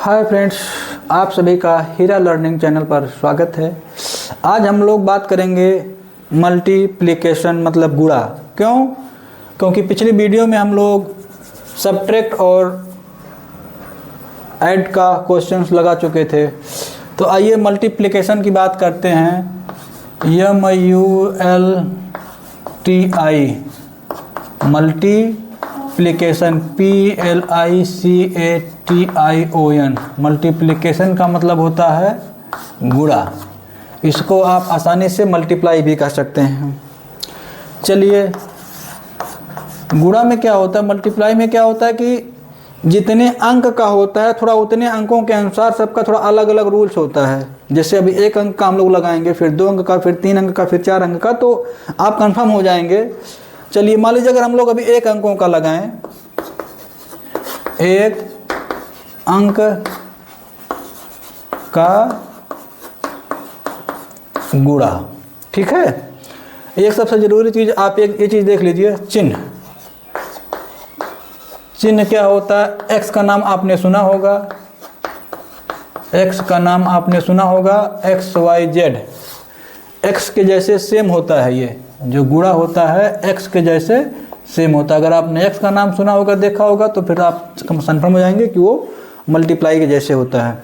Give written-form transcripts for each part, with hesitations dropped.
Hi friends, आप सभी का हीरा लर्निंग चैनल पर स्वागत है। आज हम लोग बात करेंगे मल्टीप्लिकेशन मतलब गुणा। क्योंकि पिछली वीडियो में हम लोग सब्ट्रैक्ट और ऐड का क्वेश्चंस लगा चुके थे। तो आइए मल्टीप्लिकेशन की बात करते हैं। MULTI मल्टीप्लिकेशन PLICATION मल्टीप्लिकेशन का मतलब होता है गुणा। इसको आप आसानी से मल्टीप्लाई भी कर सकते हैं। चलिए, गुणा में क्या होता है, मल्टीप्लाई में क्या होता है कि जितने अंक का होता है थोड़ा उतने अंकों के अनुसार सबका थोड़ा अलग अलग रूल्स होता है। जैसे अभी 1 अंक का हम लोग लगाएंगे, फिर 2 अंक का, फिर 3 अंक का, फिर 4 अंक का, तो आप कंफर्म हो जाएंगे। चलिए, मान लीजिए अगर हम लोग अभी 1 अंकों का लगाएं, 1 अंक का गुणा, ठीक है। एक सबसे जरूरी चीज आप ये चीज देख लीजिए, चिन्ह। चिन्ह क्या होता है? x का नाम आपने सुना होगा, x का नाम आपने सुना होगा, XYZ। x के जैसे सेम होता है, ये जो गुणा होता है x के जैसे सेम होता है। अगर आपने x का नाम सुना होगा, देखा होगा, तो फिर आप कंफर्म हो जाएंगे कि वो मल्टीप्लाई के जैसे होता है।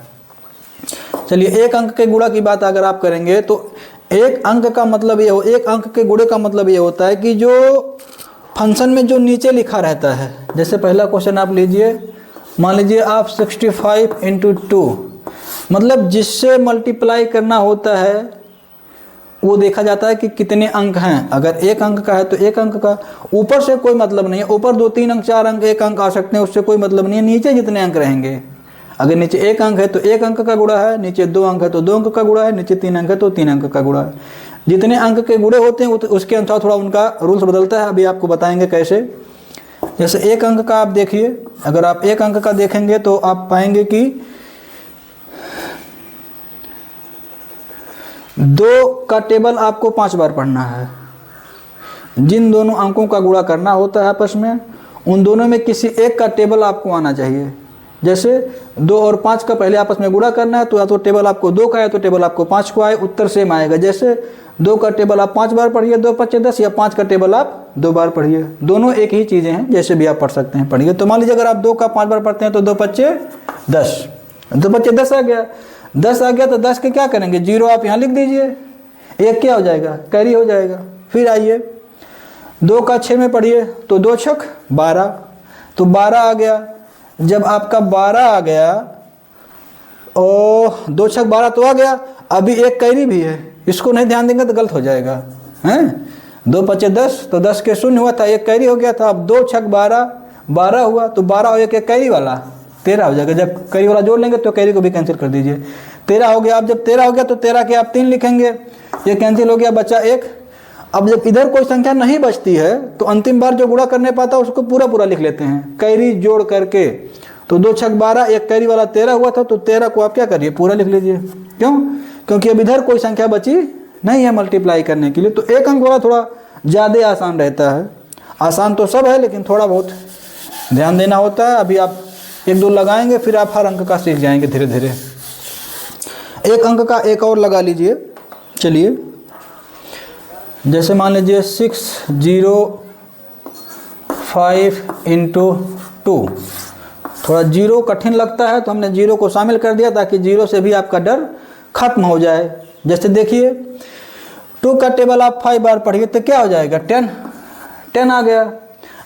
चलिए, 1 अंक के गुणा की बात अगर आप करेंगे तो 1 अंक का मतलब ये 1 अंक के गुणे का मतलब ये होता है कि जो फंक्शन में जो नीचे लिखा रहता है। जैसे पहला क्वेश्चन आप लीजिए, मान लीजिए आप 65 × 2 मतलब जिससे मल्टीप्लाई करना होता है वो देखा जाता है कि कितने अंक हैं। अगर 1 अंक का है तो 1 अंक का, ऊपर से कोई मतलब नहीं है। ऊपर 2, 3 अंक, 4 अंक, 1 अंक आ सकते हैं, उससे कोई मतलब नहीं है। नीचे जितने अंक रहेंगे, अगर नीचे 1 अंक है तो 1 अंक का गुणा है, नीचे 2 अंक है तो 2 अंक का गुणा है, नीचे 3 अंक है तो 3 अंक का गुणा है। जितने अंक के गुणे होते हैं उसके अनुसार थोड़ा उनका रूल्स बदलता है। अभी आपको बताएंगे कैसे। जैसे 1 अंक का आप देखिए, अगर आप 1 अंक का देखेंगे तो आप पाएंगे कि 2 का टेबल आपको 5 बार पढ़ना है। जिन दोनों अंकों का गुणा करना होता है आपस में, उन दोनों में किसी एक का टेबल आपको आना चाहिए। जैसे 2 और 5 का पहले आपस में गुणा करना है, तो या तो टेबल आपको 2 का है तो टेबल आपको 5 को आए, उत्तर सेम आएगा। जैसे 2 का टेबल आप 5 बार पढ़िए, 2 5 10, या 5 का टेबल आप 2 बार पढ़िए। दोनों एक ही चीज़ें हैं, जैसे भी आप पढ़ सकते हैं, पढ़िए। तो मान लीजिए अगर आप 2 का 5 बार पढ़ते हैं तो 2 5 10, 2 5 10 आ गया। 10 आ गया तो 10 के क्या करेंगे, 0 आप यहाँ लिख दीजिए, 1 क्या हो जाएगा, कैरी हो जाएगा। फिर आइए 2 का 6 में पढ़िए तो 2 6 12, तो 12 आ गया। जब आपका 12 आ गया और 2 6 12 तो आ गया, अभी एक कैरी भी है, इसको नहीं ध्यान देंगे तो गलत हो जाएगा, हैं। 2 5 10 तो 10 के शून्य हुआ था, एक कैरी हो गया था। अब 2 6 12 12 हुआ, तो 12 और एक कैरी वाला 13 हो जाएगा। जब कैरी वाला जोड़ लेंगे तो कैरी को भी कैंसिल कर दीजिए, 13 हो गया। अब जब 13 हो गया तो 13 के आप 3 लिखेंगे, ये कैंसिल हो गया, बचा 1। अब जब इधर कोई संख्या नहीं बचती है तो अंतिम बार जो गुणा करने पाता है उसको पूरा पूरा लिख लेते हैं, कैरी जोड़ करके। तो 2 6 12, एक कैरी वाला 13 हुआ था, तो 13 को आप क्या करिए, पूरा लिख लीजिए। क्यों? क्योंकि अब इधर कोई संख्या बची नहीं है मल्टीप्लाई करने के लिए। तो 1 अंक वाला थोड़ा ज़्यादा आसान रहता है। आसान तो सब है, लेकिन थोड़ा बहुत ध्यान देना होता है। अभी आप 1 2 लगाएंगे, फिर आप हर अंक का सीख जाएंगे धीरे धीरे। 1 अंक का एक और लगा लीजिए। चलिए, जैसे मान लीजिए 605 × 2। थोड़ा 0 कठिन लगता है तो हमने 0 को शामिल कर दिया ताकि 0 से भी आपका डर खत्म हो जाए। जैसे देखिए 2 का टेबल आप 5 बार पढ़िए तो क्या हो जाएगा, 10 आ गया।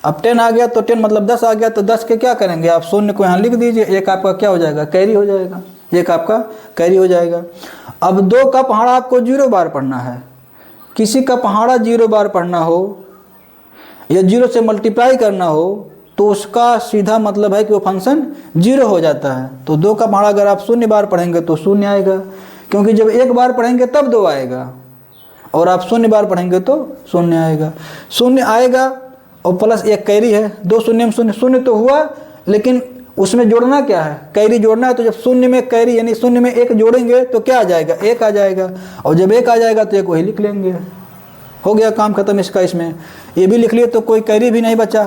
अब 10 आ गया तो 10 मतलब 10 आ गया, तो 10 के क्या करेंगे आप, शून्य को यहाँ लिख दीजिए, एक आपका क्या हो जाएगा, कैरी हो जाएगा, एक आपका कैरी हो जाएगा। अब 2 का पहाड़ा आपको 0 बार पढ़ना है। किसी का पहाड़ा 0 बार पढ़ना हो या 0 से मल्टीप्लाई करना हो तो उसका सीधा मतलब है कि वो फंक्शन 0 हो जाता है। तो 2 का पहाड़ा अगर आप 0 बार पढ़ेंगे तो 0 आएगा, क्योंकि जब 1 बार पढ़ेंगे तब 2 आएगा, और आप 0 बार पढ़ेंगे तो 0 आएगा। 0 आएगा और प्लस 1 कैरी है, 2 0 में 0 0 तो हुआ, लेकिन उसमें जोड़ना क्या है, कैरी जोड़ना है। तो जब 0 में कैरी यानी 0 में 1 जोड़ेंगे तो क्या आ जाएगा, 1 आ जाएगा। और जब 1 आ जाएगा तो 1 वही लिख लेंगे, हो गया काम खत्म इसका। इसमें ये भी लिख लिए तो कोई कैरी भी नहीं बचा।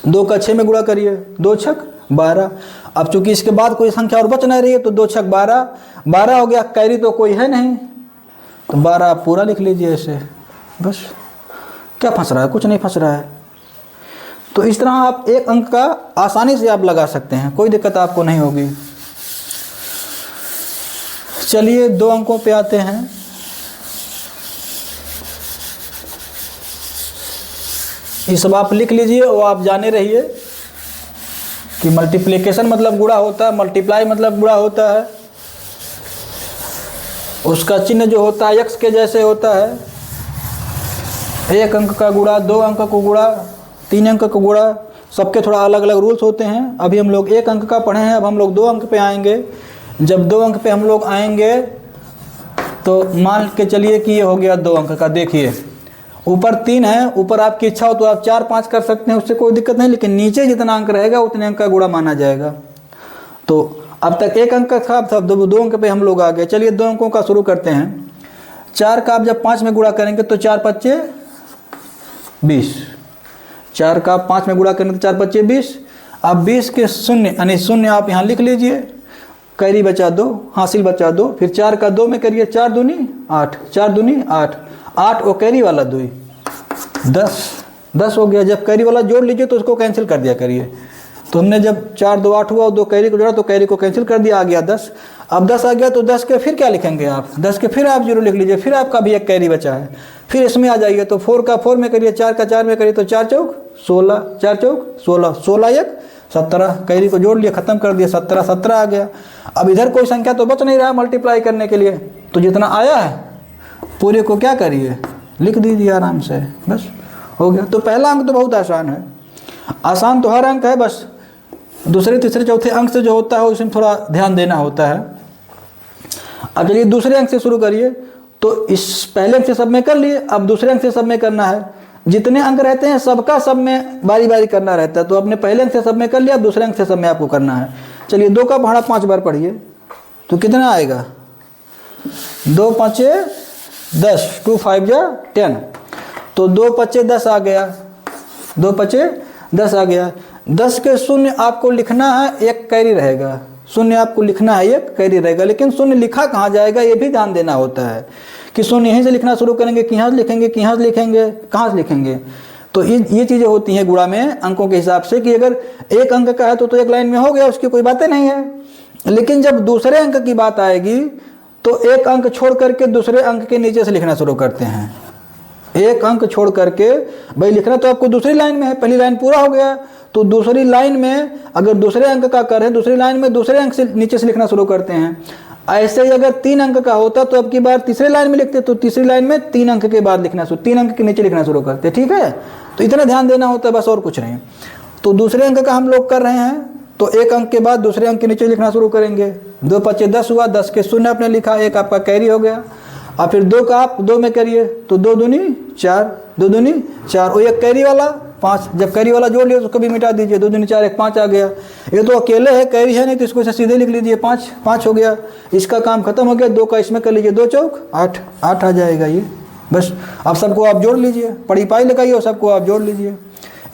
2 का 6 में गुणा करिए, 2 6 12। अब चूंकि इसके बाद कोई संख्या और बच नहीं रही है तो 2 छक 12, 12 हो गया, कैरी तो कोई है नहीं, तो 12 आप पूरा लिख लीजिए ऐसे। बस क्या फंस रहा है? कुछ नहीं फंस रहा है। तो इस तरह आप एक अंक का आसानी से आप लगा सकते हैं, कोई दिक्कत आपको नहीं होगी। चलिए 2 अंकों पे आते हैं। ये सब आप लिख लीजिए और आप जाने रहिए कि मल्टीप्लिकेशन मतलब गुणा होता है, मल्टीप्लाई मतलब गुणा होता है, उसका चिन्ह जो होता है x के जैसे होता है। 1 अंक का गुणा, 2 अंक को गुणा, 3 अंक को गुणा, सबके थोड़ा अलग अलग रूल्स होते हैं। अभी हम लोग 1 अंक का पढ़े हैं, अब हम लोग 2 अंक पे आएंगे। जब 2 अंक पे हम लोग आएंगे तो मान के चलिए कि ये हो गया 2 अंक का। देखिए ऊपर 3 है, ऊपर आपकी इच्छा हो तो आप 4 5 कर सकते हैं, उससे कोई दिक्कत नहीं, लेकिन नीचे जितना अंक रहेगा उतने अंक का गुणा माना जाएगा। तो अब तक 1 अंक था, अब 2 अंक पे हम लोग आ गए। चलिए 2 अंकों का शुरू करते हैं। 4 का आप जब 5 में गुणा करेंगे तो 4 5 20, 4 का 5 में गुणा करेंगे तो 4 5 20। अब 20 के शून्य यानी शून्य आप यहाँ लिख लीजिए, कैरी बचा 2, हासिल बचा 2, फिर 4 का 2 में करिए, 4 दूनी 8, 4 दूनी 8, 8 और कैरी वाला 2, 10 हो गया। जब कैरी वाला जोड़ लीजिए तो उसको कैंसिल कर दिया करिए। तो हमने जब 4 2 8 हुआ और 2 कैरी को जोड़ा तो कैरी को कैंसिल कर दिया, आ गया 10। अब 10 आ गया तो 10 के फिर क्या लिखेंगे आप? 10 के फिर आप 0 लिख लीजिए, फिर आपका भी एक कैरी बचा है, फिर इसमें आ जाइए तो 4 का 4 में करिए, 4 का 4 में करिए तो 4 चौक 16, 4 चौक 16, 16 1 17, कैरी को जोड़ लिया, खत्म कर दिया, 17 17 आ गया। अब इधर कोई संख्या तो बच नहीं रहा मल्टीप्लाई करने के लिए, तो जितना आया है पूरे को क्या करिए, लिख दीजिए आराम से, बस हो गया। तो पहला अंक तो बहुत आसान है, आसान तो हर अंक है, बस दूसरे तीसरे चौथे अंक से जो होता है उसमें थोड़ा ध्यान देना होता है। अब चलिए दूसरे अंक से शुरू करिए। तो इस पहले अंक से सब में कर लिए, अब दूसरे अंक से सब में करना है। जितने अंक रहते हैं सबका सब में बारी बारी करना रहता है। तो अपने पहले अंक से सब में कर लिया, दूसरे अंक से सब में आपको करना है। चलिए 2 का पहाड़ा 5 बार पढ़िए तो कितना आएगा? 2 5 10, 2 5 10, तो 2 5 10 आ गया, 2 5 10 आ गया। 10 के शून्य आपको लिखना है, एक कैरी रहेगा, शून्य आपको लिखना है, एक कैरी रहेगा। लेकिन शून्य लिखा कहाँ जाएगा ये भी ध्यान देना होता है कि शून्य यहीं से लिखना शुरू करेंगे कि यहाँ से लिखेंगे, कि यहाँ से लिखेंगे, कहाँ से लिखेंगे। तो ये चीज़ें होती हैं गुणा में अंकों के हिसाब से कि अगर एक अंक का है तो एक लाइन में हो गया, उसकी कोई बातें नहीं है। लेकिन जब दूसरे अंक की बात आएगी तो एक अंक छोड़ करके दूसरे अंक के नीचे से लिखना शुरू करते हैं। एक अंक छोड़ करके, भाई लिखना तो आपको दूसरी लाइन में है, पहली लाइन पूरा हो गया तो दूसरी लाइन में अगर दूसरे अंक का करें, दूसरी लाइन में दूसरे अंक से नीचे से लिखना शुरू करते हैं। ऐसे ही अगर 3 अंक का होता तो अब की बार तीसरे लाइन में लिखते, तो तीसरी लाइन में 3 अंक के बाद लिखना शुरू, 3 अंक के नीचे लिखना शुरू करते। ठीक है, तो इतना ध्यान देना होता है बस, और कुछ नहीं। तो दूसरे अंक का हम लोग कर रहे हैं तो एक अंक के बाद दूसरे अंक के नीचे लिखना शुरू करेंगे। 2 5 10 हुआ, 10 के शून्य आपने लिखा, एक आपका कैरी हो गया। और फिर 2 का आप 2 में करिए तो 2 दूनी 4, 2 दूनी 4 और एक कैरी वाला 5, जब कैरी वाला जोड़ लिया तो उसको भी मिटा दीजिए, 2 दूनी 4 1 5 आ गया। ये तो अकेले है, कैरी है नहीं तो इसको सीधे लिख लीजिए, 5 5 हो गया, इसका काम खत्म हो गया। 2 का इसमें कर लीजिए, 2 चौक 8 8 आ जाएगा ये, बस। अब सबको आप जोड़ लीजिए, पड़ी पाई लगाइए और सबको आप जोड़ लीजिए।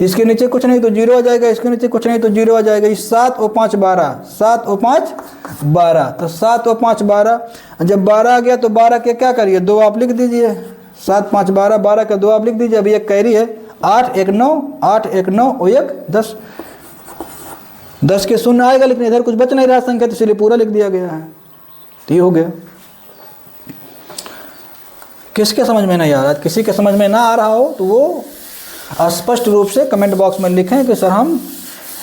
इसके नीचे कुछ नहीं तो 0 आ जाएगा, इसके नीचे कुछ नहीं तो 0 आ जाएगा। 7 और 5 12, 7 और 5 12, तो 7 और 5 12। जब 12 आ गया तो 12 के क्या करिए, 2 आप लिख दीजिए, 7 5 12, 12 का 2 आप लिख दीजिए। अभी एक कैरी है, 8 1 9, 8 1 9 और 1 10, 10 के शून्य आएगा, लेकिन इधर कुछ बच नहीं रहा संख्या, तो इसलिए पूरा लिख दिया गया है। तो ये हो गया। किसके समझ में नहीं आ रहा? किसी के समझ में ना आ रहा हो तो वो स्पष्ट रूप से कमेंट बॉक्स में लिखें कि सर हम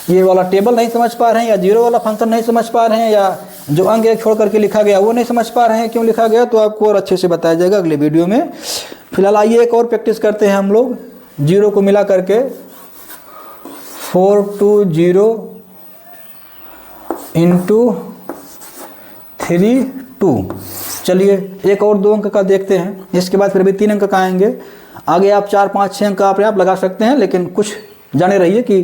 ये वाला टेबल नहीं समझ पा रहे हैं, या जीरो वाला फंक्शन नहीं समझ पा रहे हैं, या जो अंक एक छोड़ करके लिखा गया वो नहीं समझ पा रहे हैं, क्यों लिखा गया, तो आपको और अच्छे से बताया जाएगा अगले वीडियो में। फिलहाल आइए एक और प्रैक्टिस करते हैं हम लोग, जीरो को मिला करके 4 2 0 इंटू 3 2। चलिए एक और 2 अंक का देखते हैं, इसके बाद फिर भी 3 अंक का आएंगे। आगे आप 4 5 6 अंक आप लगा सकते हैं, लेकिन कुछ जाने रहिए कि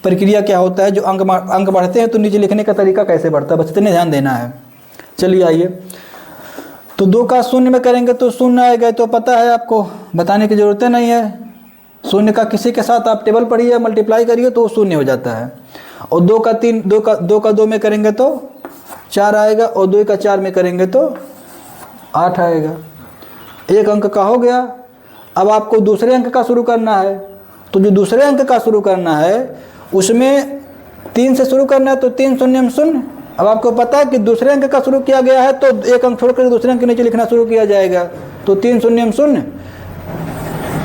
प्रक्रिया क्या होता है, जो अंक बढ़ते हैं तो नीचे लिखने का तरीका कैसे बढ़ता है, बस इतने ध्यान देना है। चलिए आइए, तो 2 का शून्य में करेंगे तो शून्य आएगा, तो पता है आपको, बताने की ज़रूरत नहीं है। शून्य का किसी के साथ आप टेबल पढ़िए, मल्टीप्लाई करिए तो शून्य हो जाता है। और 2 का 3, 2 का 2 में करेंगे तो 4 आएगा, और 2 का 4 में करेंगे तो 8 आएगा। एक अंक का हो गया। अब आपको दूसरे अंक का शुरू करना है, तो जो दूसरे अंक का शुरू करना है उसमें 3 से शुरू करना है, तो 3 शून्य शून्य। अब आपको पता है कि दूसरे अंक का शुरू किया गया है तो एक अंक छोड़कर दूसरे अंक के नीचे लिखना शुरू किया जाएगा, तो 3 शून्य शून्य।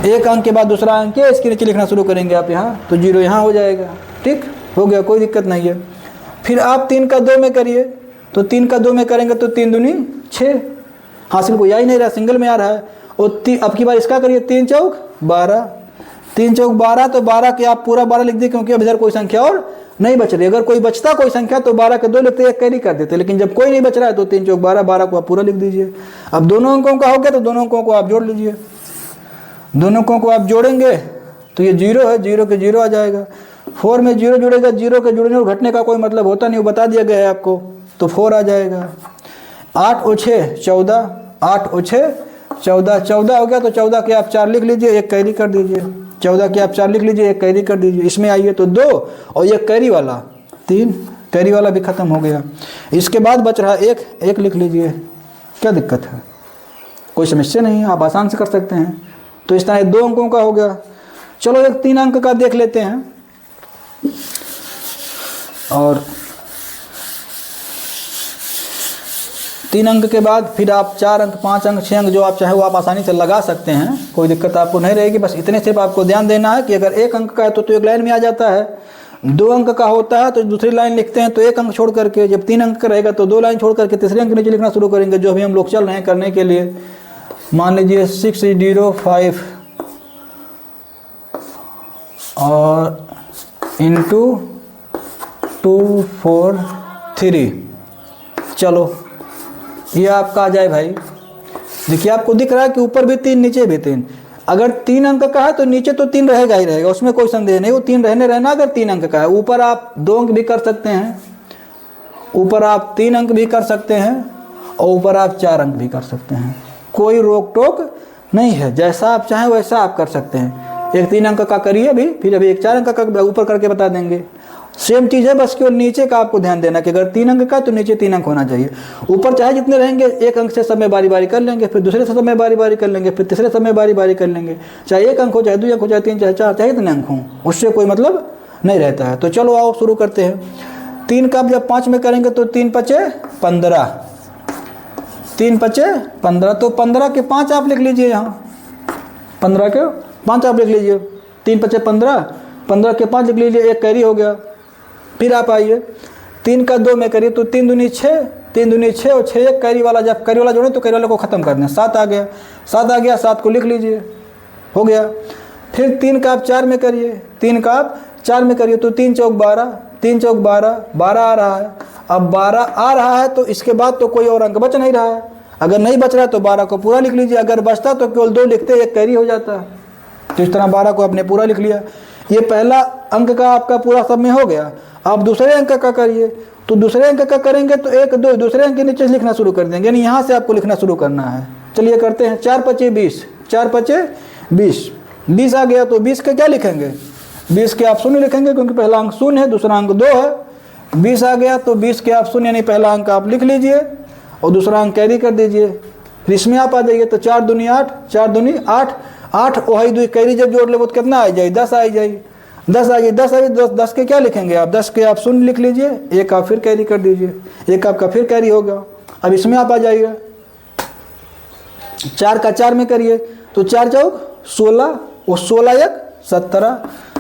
एक अंक के बाद दूसरा अंक है, इसके नीचे लिखना शुरू करेंगे आप यहाँ, तो 0 यहाँ हो जाएगा। ठीक हो गया, कोई दिक्कत नहीं है। फिर आप 3 का 2 में करिए, तो 3 का 2 में करेंगे तो 3 दूनी 6। हासिल को आ ही नहीं रहा, सिंगल में आ रहा है। और अब की बार इसका करिए, 3 चौक 12, 3 चौक 12, तो 12 के आप पूरा 12 लिख दिए, क्योंकि अब इधर कोई संख्या और नहीं बच रही। अगर कोई बचता कोई संख्या तो 12 के 2 लिखते, एक कैरी कर देते, लेकिन जब कोई नहीं बच रहा है तो 3 चौक 12, 12 को आप पूरा लिख दीजिए। अब दोनों अंकों का हो गया, तो दोनों अंकों को आप जोड़ लीजिए। दोनों अंकों को आप जोड़ेंगे तो ये 0 है, 0 के 0 आ जाएगा। 4 में 0 जुड़ेगा, 0 के जुड़ने और घटने का कोई मतलब होता नहीं, वो बता दिया गया है आपको, तो 4 आ जाएगा। 8 और 6 14, 8 और 6 14, 14 हो गया, तो 14 के आप 4 लिख लीजिए, एक कैरी कर दीजिए। 14 के आप 4 लिख लीजिए, एक कैरी कर दीजिए। इसमें आइए तो 2 और एक कैरी वाला 3, कैरी वाला भी खत्म हो गया। इसके बाद बच रहा 1, 1 लिख लीजिए। क्या दिक्कत है, कोई समस्या नहीं है, आप आसान से कर सकते हैं। तो इस तरह 2 अंकों का हो गया। चलो एक 3 अंक का देख लेते हैं। और 3 अंक के बाद फिर आप 4 अंक, 5 अंक, 6 अंक जो आप चाहे वो आप आसानी से लगा सकते हैं, कोई दिक्कत आपको नहीं रहेगी। बस इतने सिर्फ आपको ध्यान देना है कि अगर 1 अंक का है तो एक लाइन में आ जाता है, 2 अंक का होता है तो दूसरी लाइन लिखते हैं, तो 1 अंक छोड़ करके, जब 3 अंक का रहेगा तो 2 लाइन छोड़ करके तीसरे अंक नीचे लिखना शुरू करेंगे, जो अभी हम लोग चल रहे हैं करने के लिए। मान लीजिए 605 और इंटू 243। चलो ये आपका आ जाए भाई। देखिए आपको दिख रहा है कि ऊपर भी 3 नीचे भी 3। अगर 3 अंक का है तो नीचे तो 3 रहेगा ही रहेगा, उसमें कोई संदेह नहीं, वो 3 रहना। अगर 3 अंक का है, ऊपर आप 2 अंक भी कर सकते हैं, ऊपर आप 3 अंक भी कर सकते हैं, और ऊपर आप 4 अंक भी कर सकते हैं। कोई रोक टोक नहीं है, जैसा आप चाहें वैसा आप कर सकते हैं। एक 3 अंक का करिए अभी, फिर अभी एक 4 अंक का ऊपर करके बता देंगे। सेम चीज़ है, बस केवल नीचे का आपको ध्यान देना कि अगर 3 अंक का तो नीचे 3 अंक होना चाहिए। ऊपर चाहे जितने रहेंगे, 1 अंक से सब में बारी बारी कर लेंगे, फिर दूसरे से सब में बारी बारी कर लेंगे, फिर तीसरे सब में बारी बारी कर लेंगे। चाहे 1 अंक हो, चाहे 2 अंक हो, चाहे 3, चाहे 4, चाहे इतने अंक हों, उससे कोई मतलब नहीं रहता है। तो चलो आओ शुरू करते हैं। 3 का जब 5 में करेंगे तो 3 पचे 15, 3 पचे 15, तो 15 के 5 आप लिख लीजिए यहाँ, 15 के 5 आप लिख लीजिए। 3 पचे 15, 15 के 5 लिख लीजिए, एक कैरी हो गया। फिर आप आइए 3 का 2 में करिए, तो 3 दूनी 6, 3 दूनी 6 और 6 एक कैरी वाला, जब कैरी वाला जोड़े तो कैरी वाले को ख़त्म कर दें, 7 आ गया। 7 आ गया, 7 को लिख लीजिए, हो गया। फिर 3 का आप 4 में करिए, 3 का आप 4 में करिए, तो 3 चौक 12, 3 चौक 12, 12 आ रहा है। अब 12 आ रहा है तो इसके बाद तो कोई और अंक बच नहीं रहा है। अगर नहीं बच रहा है तो 12 को पूरा लिख लीजिए, अगर बचता तो केवल 2 लिखते, एक कैरी हो जाता। तो इस तरह 12 को आपने पूरा लिख लिया। ये पहला अंक का आपका पूरा सब में हो गया। आप दूसरे अंक का करिए, तो दूसरे अंक का करेंगे तो 1 2 दूसरे अंक के नीचे लिखना शुरू कर देंगे, यानी यहाँ से आपको लिखना शुरू करना है। चलिए करते हैं। 4 पचे 20, 4 पचे 20, 20 आ गया, तो 20 के क्या लिखेंगे, 20 के आप 0 लिखेंगे, क्योंकि पहला अंक 0 है, दूसरा अंक 2 है। 20 आ गया तो 20 के आप 0 यानी पहला अंक आप लिख लीजिए और दूसरा अंक कैरी कर दीजिए। इसमें आप आ जाइए, तो 4 दूनी 8, 4 दूनी 8, 8 वही 2 कैरी जब जोड़ ले वो तो कितना आ जाए, 10 आ जाए, 10 आ गई, 10 आ गई, 10 के क्या लिखेंगे आप, 10 के आप 0 लिख लीजिए, एक आप फिर कैरी कर दीजिए, एक आपका फिर कैरी होगा। अब इसमें आप आ जाइएगा, 4 का 4 में करिए, तो 4 चौक 16 और 16 एक 17,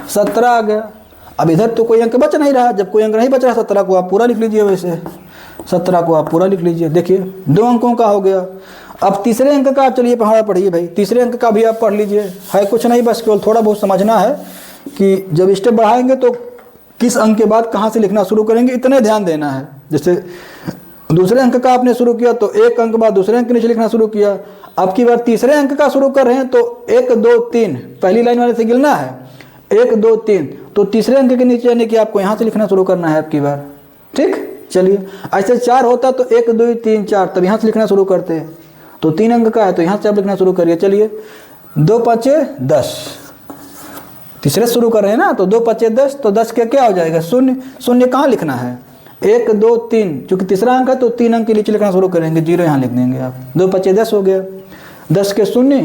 17 आ गया। अब इधर तो कोई अंक बच नहीं रहा, जब कोई अंक नहीं बच रहा 17 को आप पूरा लिख लीजिए, वैसे 17 को आप पूरा लिख लीजिए। देखिए 2 अंकों का हो गया। अब तीसरे अंक का आप चलिए पढ़ा पढ़िए भाई, तीसरे अंक का भी आप पढ़ लीजिए। है कुछ नहीं, बस केवल थोड़ा बहुत समझना है कि जब स्टेप बढ़ाएंगे तो किस अंक के बाद कहाँ से लिखना शुरू करेंगे, इतने ध्यान देना है। जैसे दूसरे अंक का आपने शुरू किया तो 1 अंक बाद दूसरे अंक के नीचे लिखना शुरू किया। अब की बार तीसरे अंक का शुरू कर रहे हैं तो 1 2 3 पहली लाइन वाले से गिनना है, 1 2 3, तो तीसरे अंक के नीचे यानी कि आपको यहाँ से लिखना शुरू करना है अब की बार। ठीक, चलिए ऐसे 4 होता तो 1 2 3 4, तब यहाँ से लिखना शुरू करते हैं। तो 3 अंक का है तो यहाँ से आप लिखना शुरू करिए। चलिए 2 5 10, तीसरे शुरू कर रहे हैं ना, तो 2 5 10, तो 10 के क्या हो जाएगा शून्य। शून्य कहाँ लिखना है, 1 2 3, चूँकि तीसरा अंक है तो 3 अंक के नीचे लिखना शुरू करेंगे, 0 यहाँ लिख देंगे आप। 2 5 10 हो गया, 10 के शून्य,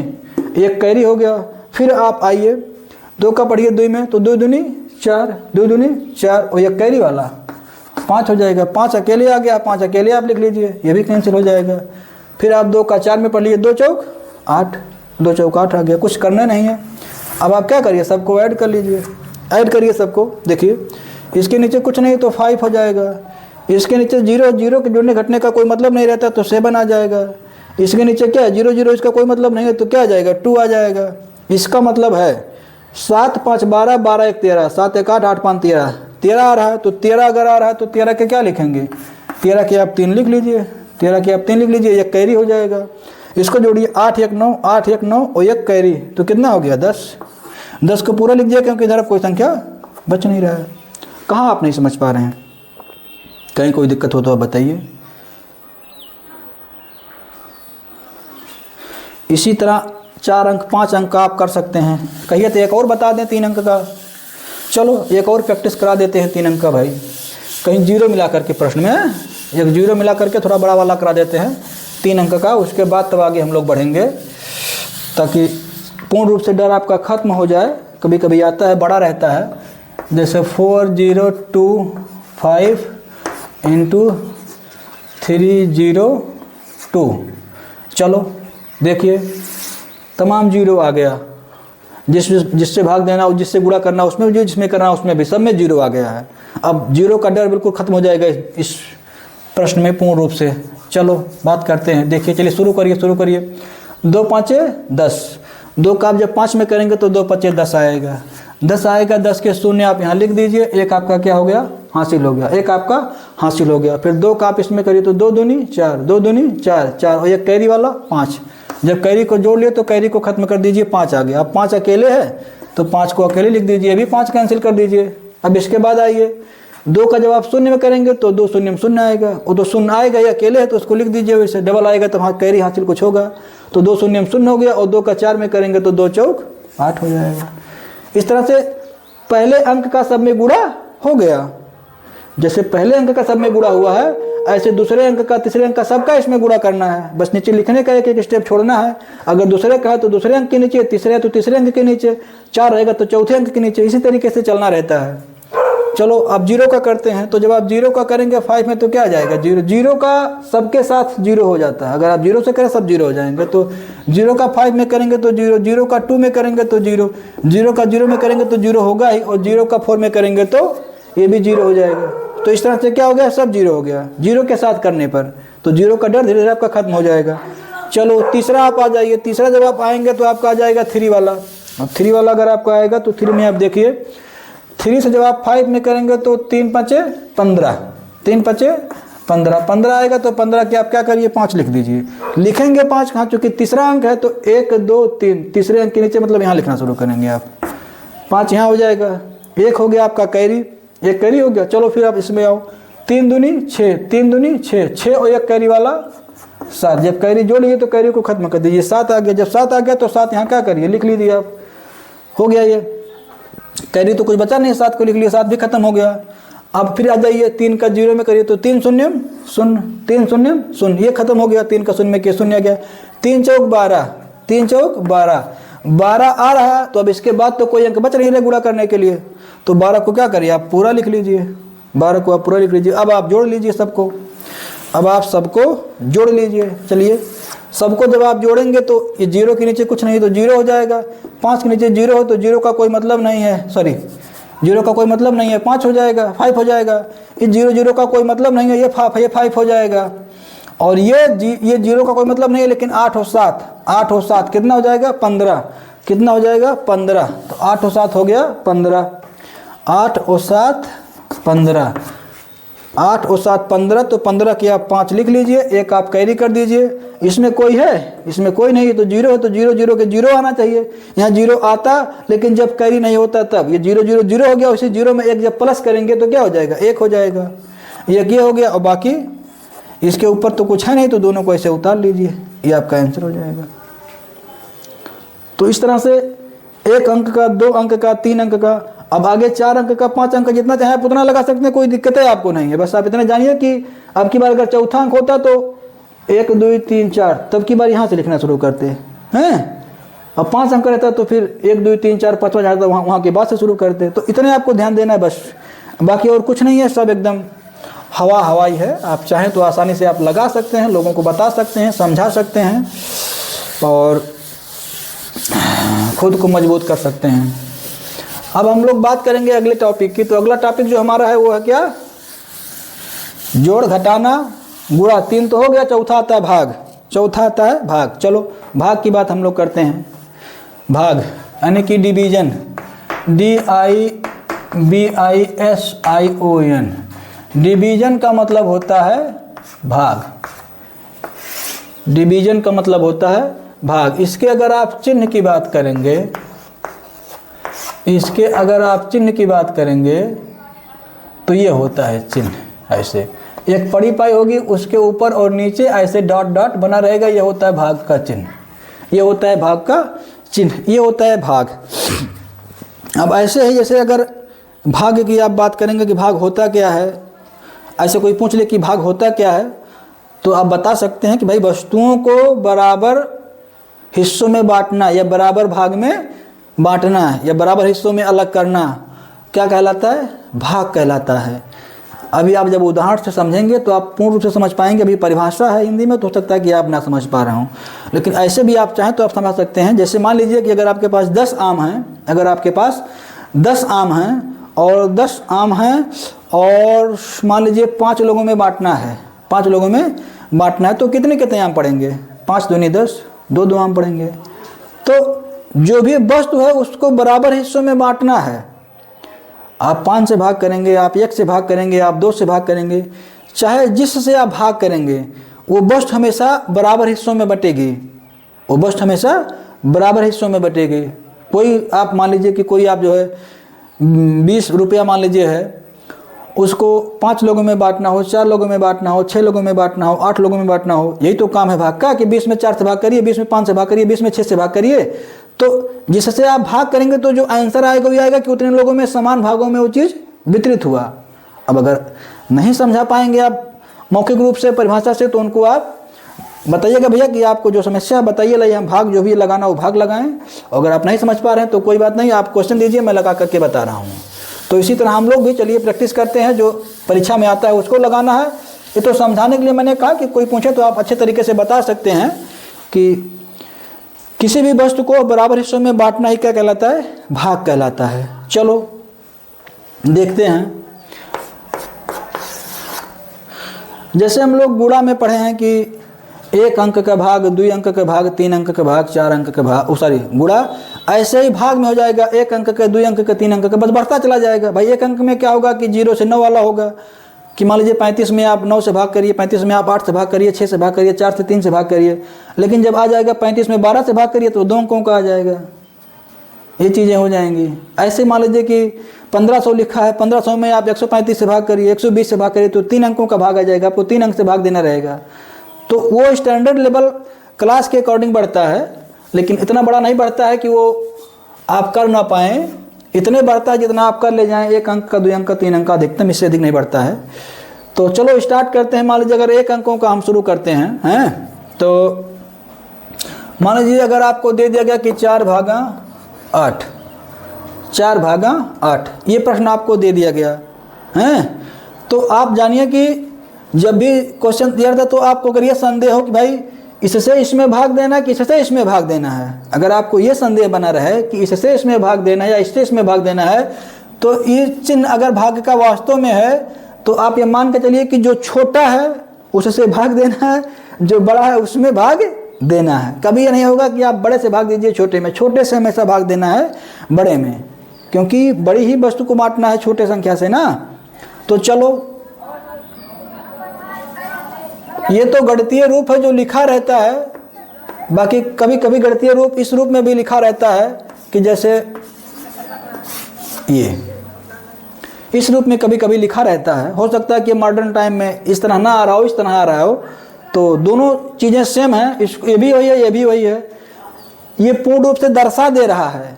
1 कैरी हो गया। फिर आप आइए 2 का पढ़िए 2 में, तो 2 दूनी 4, 2 दूनी 4, और 1 कैरी वाला 5 हो जाएगा। 5 अकेले आ गया, 5 अकेले आप लिख लीजिए, ये भी कैंसिल हो जाएगा। फिर आप 2 का 4 में पढ़ लीजिए, 2 चौक 8, 2 चौक 8 आ गया। कुछ करना नहीं है, अब आप क्या करिए, सबको ऐड कर लीजिए, ऐड करिए सबको। देखिए इसके नीचे कुछ नहीं तो 5 हो जाएगा, इसके नीचे 0 0 के जुड़ने घटने का कोई मतलब नहीं रहता तो 7 आ जाएगा। इसके नीचे क्या है 0 0, इसका कोई मतलब नहीं है तो क्या आ जाएगा 2 आ जाएगा। इसका मतलब है 7 5 12, 12 1 13, 7 1 8, 8 5 13, 13 आ रहा है। तो 13 अगर आ रहा है तो 13 के क्या लिखेंगे, 13 के आप 3 लिख लीजिए, 13 के आप 3 लिख लीजिए, 1 कैरी हो जाएगा। इसको जोड़िए 8 1 9, 8 1 9 और 1 कैरी, तो कितना हो गया 10। 10 को पूरा लिख दिया क्योंकि इधर कोई संख्या बच नहीं रहा है। कहाँ आप नहीं समझ पा रहे हैं, कहीं कोई दिक्कत हो तो आप बताइए। इसी तरह 4 अंक 5 अंक का आप कर सकते हैं। कहिए तो एक और बता दें 3 अंक का, चलो एक और प्रैक्टिस करा देते हैं 3 अंक का भाई। कहीं 0 मिला करके प्रश्न में एक 0 मिला करके थोड़ा बड़ा वाला करा देते हैं 3 अंक का, उसके बाद तब आगे हम लोग बढ़ेंगे, ताकि पूर्ण रूप से डर आपका खत्म हो जाए। कभी कभी आता है बड़ा रहता है, जैसे 4025 इंटू 302, चलो देखिए तमाम 0 आ गया, जिससे भाग देना और जिससे गुणा करना उसमें भी, जिसमें करना उसमें भी, सब में 0 आ गया है। अब 0 का डर बिल्कुल खत्म हो जाएगा इस प्रश्न में पूर्ण रूप से। चलो बात करते हैं, देखिए चलिए शुरू करिए 2 5 10, 2 का आप जब 5 में करेंगे तो 2 5 10 आएगा, 10 आएगा। 10 के शून्य आप यहाँ लिख दीजिए, 1 आपका क्या हो गया हासिल हो गया, 1 आपका हासिल हो गया। फिर 2 का आप इसमें करिए तो 2 दूनी 4, 2 दूनी 4 4, और 1 कैरी वाला 5। जब कैरी को जोड़ लिए तो कैरी को खत्म कर दीजिए, 5 आ गया। अब 5 अकेले है तो 5 को अकेले लिख दीजिए, अभी 5 कैंसिल कर दीजिए। अब इसके बाद आइए 2 का जब आप शून्य में करेंगे तो 2 शून्य में शून्य आएगा, और 2 शून्य आएगा, ये अकेले है तो उसको लिख दीजिए, वैसे डबल आएगा तो वहाँ कैरी हासिल कुछ होगा, तो 2 शून्य में शून्य हो गया, और 2 का 4 में करेंगे तो 2 चौक 8 हो जाएगा। इस तरह से पहले अंक का सब में गुणा हो गया, जैसे पहले अंक का सब में गुणा हुआ है ऐसे दूसरे अंक का तीसरे अंक का सबका इसमें गुणा करना है। बस नीचे लिखने का एक स्टेप छोड़ना है। अगर दूसरे का है तो दूसरे अंक के नीचे, तीसरे है तो तीसरे अंक के नीचे, 4 रहेगा तो चौथे अंक के नीचे, इसी तरीके से चलना रहता है। चलो अब 0 का करते हैं, तो जब आप 0 का करेंगे 5 में तो क्या आ जाएगा 0, 0 का सबके साथ 0 हो जाता है। अगर आप 0 से करें सब 0 हो जाएंगे, तो 0 का 5 में करेंगे तो 0, 0 का 2 में करेंगे तो 0, 0 का 0 में करेंगे तो 0 होगा ही, और 0 का 4 में करेंगे तो ये भी 0 हो जाएगा। तो इस तरह से क्या हो गया, सब 0 हो गया 0 के साथ करने पर, तो 0 का डर धीरे धीरे आपका खत्म हो जाएगा। चलो तीसरा आप आ जाइए, तीसरा जब आप आएंगे तो आपका आ जाएगा 3 वाला। अब 3 वाला अगर आपका आएगा तो 3 में आप देखिए 3 से जब आप 5 में करेंगे तो 3 5 15, 3 5 15, 15 आएगा तो 15 के आप क्या करिए 5 लिख दीजिए। लिखेंगे 5 कहाँ, चूँकि तीसरा अंक है तो 1 2 3, तीसरे अंक के नीचे मतलब यहाँ लिखना शुरू करेंगे आप, 5 यहाँ हो जाएगा। 1 हो गया आपका कैरी, 1 कैरी हो गया। चलो फिर आप इसमें आओ, 3 दूनी 6, 3 दूनी 6, 6 और 1 कैरी वाला 7। जब कैरी जोड़ लिए तो कैरी को खत्म कर दीजिए, 7 आ गया। जब 7 आ गया तो 7 यहाँ क्या करिए लिख लीजिए आप, हो गया ये कैरी तो कुछ बचा नहीं, 7 को लिख लिया, 7 भी खत्म हो गया। अब फिर आ जाइए 3 का 0 में करिए तो 3 शून्य शून्य, 3 शून्य शून्य, ये खत्म हो गया। 3 का शून्य में किया शून्य आ गया, 3 चौक 12, 3 चौक 12, 12 आ रहा है। तो अब इसके बाद तो कोई अंक बच नहीं रहे गुणा करने के लिए, तो 12 को क्या करिए आप पूरा लिख लीजिए, 12 को आप पूरा लिख लीजिए। अब आप जोड़ लीजिए सबको, अब आप सबको जोड़ लीजिए। चलिए सबको जब आप जोड़ेंगे तो ये 0 के नीचे कुछ नहीं तो 0 हो जाएगा, 5 के नीचे 0 हो तो 0 का कोई मतलब नहीं है, सॉरी 0 का कोई मतलब नहीं है, 5 हो जाएगा, 5 हो जाएगा। ये 0 0 का कोई मतलब नहीं है, ये 5 हो जाएगा। और ये 0 का कोई मतलब नहीं है, लेकिन 8 और 7, 8 और 7 कितना हो जाएगा 15, कितना हो जाएगा 15, तो 8 और 7 हो गया 15, 8 और 7 15, 8 और 7 15, तो 15 के आप 5 लिख लीजिए, 1 आप कैरी कर दीजिए। इसमें कोई है, इसमें कोई नहीं है, तो 0 है तो 0 0 के 0 आना चाहिए। यहाँ 0 आता, लेकिन जब कैरी नहीं होता तब ये 0 0 0 हो गया। उसी 0 में 1 जब प्लस करेंगे तो क्या हो जाएगा 1 हो जाएगा, ये हो गया। और बाकी इसके ऊपर तो कुछ है नहीं, तो दोनों को ऐसे उतार लीजिए, ये आपका आंसर हो जाएगा। तो इस तरह से 1 अंक का, 2 अंक का, 3 अंक का, अब आगे 4 अंक का, 5 अंक का, जितना चाहे आप उतना लगा सकते हैं, कोई दिक्कत है आपको नहीं है। बस आप इतना जानिए कि अब की बार अगर चौथा अंक होता तो 1 2 3 4, तब की बार यहाँ से लिखना शुरू करते हैं। अब 5 अंक रहता तो फिर 1 2 3 4 5वां जाता, वहाँ के बाद से शुरू करते। तो इतने आपको ध्यान देना है बस, बाकी और कुछ नहीं है, सब एकदम हवाई है। आप चाहें तो आसानी से आप लगा सकते हैं, लोगों को बता सकते हैं, समझा सकते हैं और खुद को मजबूत कर सकते हैं। अब हम लोग बात करेंगे अगले टॉपिक की। तो अगला टॉपिक जो हमारा है वो है क्या? जोड़, घटाना, गुणा। 3 तो हो गया, चौथा आता है भाग। चौथा आता है भाग। चलो भाग की बात हम लोग करते हैं। भाग यानी कि डिवीजन, DIVISION। डिवीजन का मतलब होता है भाग। डिवीजन का मतलब होता है भाग। इसके अगर आप चिन्ह की बात करेंगे, इसके अगर आप चिन्ह की बात करेंगे तो ये होता है चिन्ह। ऐसे एक पड़ी पाई होगी, उसके ऊपर और नीचे ऐसे डॉट डॉट बना रहेगा, ये होता है भाग का चिन्ह। ये होता है भाग का चिन्ह, ये होता है भाग। अब ऐसे ही जैसे अगर भाग की आप बात करेंगे कि भाग होता क्या है, ऐसे कोई पूछ ले कि भाग होता क्या है, तो आप बता सकते हैं कि भाई वस्तुओं को बराबर हिस्सों में बांटना या बराबर भाग में बांटना या बराबर हिस्सों में अलग करना क्या कहलाता है? भाग कहलाता है। अभी आप जब उदाहरण से समझेंगे तो आप पूर्ण रूप से समझ पाएंगे। अभी परिभाषा है हिंदी में तो हो सकता है कि आप ना समझ पा रहे हों, लेकिन ऐसे भी आप चाहें तो आप समझ सकते हैं। जैसे मान लीजिए कि अगर आपके पास 10 आम हैं, अगर आपके पास 10 आम हैं और 10 आम हैं और मान लीजिए 5 लोगों में बांटना है, 5 लोगों में बांटना है, तो कितने कितने आम पड़ेंगे? 5 दूनी 10, 2 आम पड़ेंगे। तो जो भी वस्तु है उसको बराबर हिस्सों में बांटना है। आप 5 से भाग करेंगे, आप 1 से भाग करेंगे, आप 2 से भाग करेंगे, चाहे जिससे आप भाग करेंगे वो वस्तु हमेशा बराबर हिस्सों में बटेगी। वो वस्तु हमेशा बराबर हिस्सों में बटेगी। कोई आप मान लीजिए कि कोई आप जो है 20 रुपया मान लीजिए है, उसको 5 लोगों में बांटना हो, 4 लोगों में बांटना हो, 6 लोगों में बांटना हो, 8 लोगों में बांटना हो। यही तो काम है भाग का कि 20 में 4 से भाग करिए, 20 में 5 से भाग करिए, 20 में 6 से भाग करिए। तो जिससे आप भाग करेंगे तो जो आंसर आएगा वो आएगा कि उतने लोगों में समान भागों में वो चीज़ वितरित हुआ। अब अगर नहीं समझा पाएंगे आप मौखिक रूप से परिभाषा से, तो उनको आप बताइएगा भैया कि आपको जो समस्या बताइए, लाइए हम भाग जो भी लगाना वो भाग लगाएं। अगर आप नहीं समझ पा रहे हैं तो कोई बात नहीं, आप क्वेश्चन दीजिए, मैं लगा करके बता रहा हूँ। तो इसी तरह हम लोग भी चलिए प्रैक्टिस करते हैं, जो परीक्षा में आता है उसको लगाना है। ये तो समझाने के लिए मैंने कहा कि कोई पूछे तो आप अच्छे तरीके से बता सकते हैं कि किसी भी वस्तु को बराबर हिस्सों में बांटना ही क्या कहलाता है? भाग कहलाता है। चलो देखते हैं। जैसे हम लोग गुणा में पढ़े हैं कि 1 अंक का भाग, 2 अंक का भाग, 3 अंक का भाग, 4 अंक का भाग, गुणा ऐसे ही भाग में हो जाएगा। 1 अंक का, 2 अंक का, 3 अंक का, बस बढ़ता चला जाएगा। भाई 1 अंक में क्या होगा कि 0 से 9 वाला होगा कि मान लीजिए 35 में आप 9 से भाग करिए, 35 में आप 8 से भाग करिए, 6 से भाग करिए, 4 से 3 से भाग करिए। लेकिन जब आ जाएगा 35 में 12 से भाग करिए तो 2 अंकों का आ जाएगा। ये चीज़ें हो जाएंगी। ऐसे मान लीजिए कि 1500 लिखा है, 1500 में आप 135 से भाग करिए, 120 से भाग करिए तो 3 अंकों का भाग आ जाएगा। आपको 3 अंक से भाग देना रहेगा। तो वो स्टैंडर्ड लेवल क्लास के अकॉर्डिंग बढ़ता है, लेकिन इतना बड़ा नहीं बढ़ता है कि वो आप कर ना पाएँ। इतने बढ़ता है जितना आप कर ले जाएं। 1 अंक का, 2 अंक का, 3 अंक का, अधिकतम इससे अधिक नहीं बढ़ता है। तो चलो स्टार्ट करते हैं। मान लीजिए अगर 1 अंकों का हम शुरू करते हैं तो मान लीजिए अगर आपको दे दिया गया कि 4 भागा 8, 4 भागा 8, ये प्रश्न आपको दे दिया गया है। तो आप जानिए कि जब भी क्वेश्चन दिया था तो आपको अगर ये संदेह हो कि भाई इससे इसमें भाग देना है कि इससे इसमें भाग देना है, अगर आपको ये संदेह बना रहे कि इससे इसमें भाग देना है या इससे इसमें भाग देना है, तो ये चिन्ह अगर भाग का वास्तव में है तो आप ये मान के चलिए कि जो छोटा है उससे भाग देना है, जो बड़ा है उसमें भाग देना है। कभी ये नहीं होगा कि आप बड़े से भाग दीजिए छोटे में, छोटे से हमेशा भाग देना है बड़े में, क्योंकि बड़ी ही वस्तु को बांटना है छोटे संख्या से ना। तो चलो, ये तो गणितीय रूप है जो लिखा रहता है। बाकी कभी कभी गणितीय रूप इस रूप में भी लिखा रहता है कि जैसे ये इस रूप में कभी कभी लिखा रहता है। हो सकता है कि मॉडर्न टाइम में इस तरह ना आ रहा हो, इस तरह आ रहा हो। तो दोनों चीज़ें सेम हैं, ये भी वही है, ये भी वही है। ये पूर्ण रूप से दर्शा दे रहा है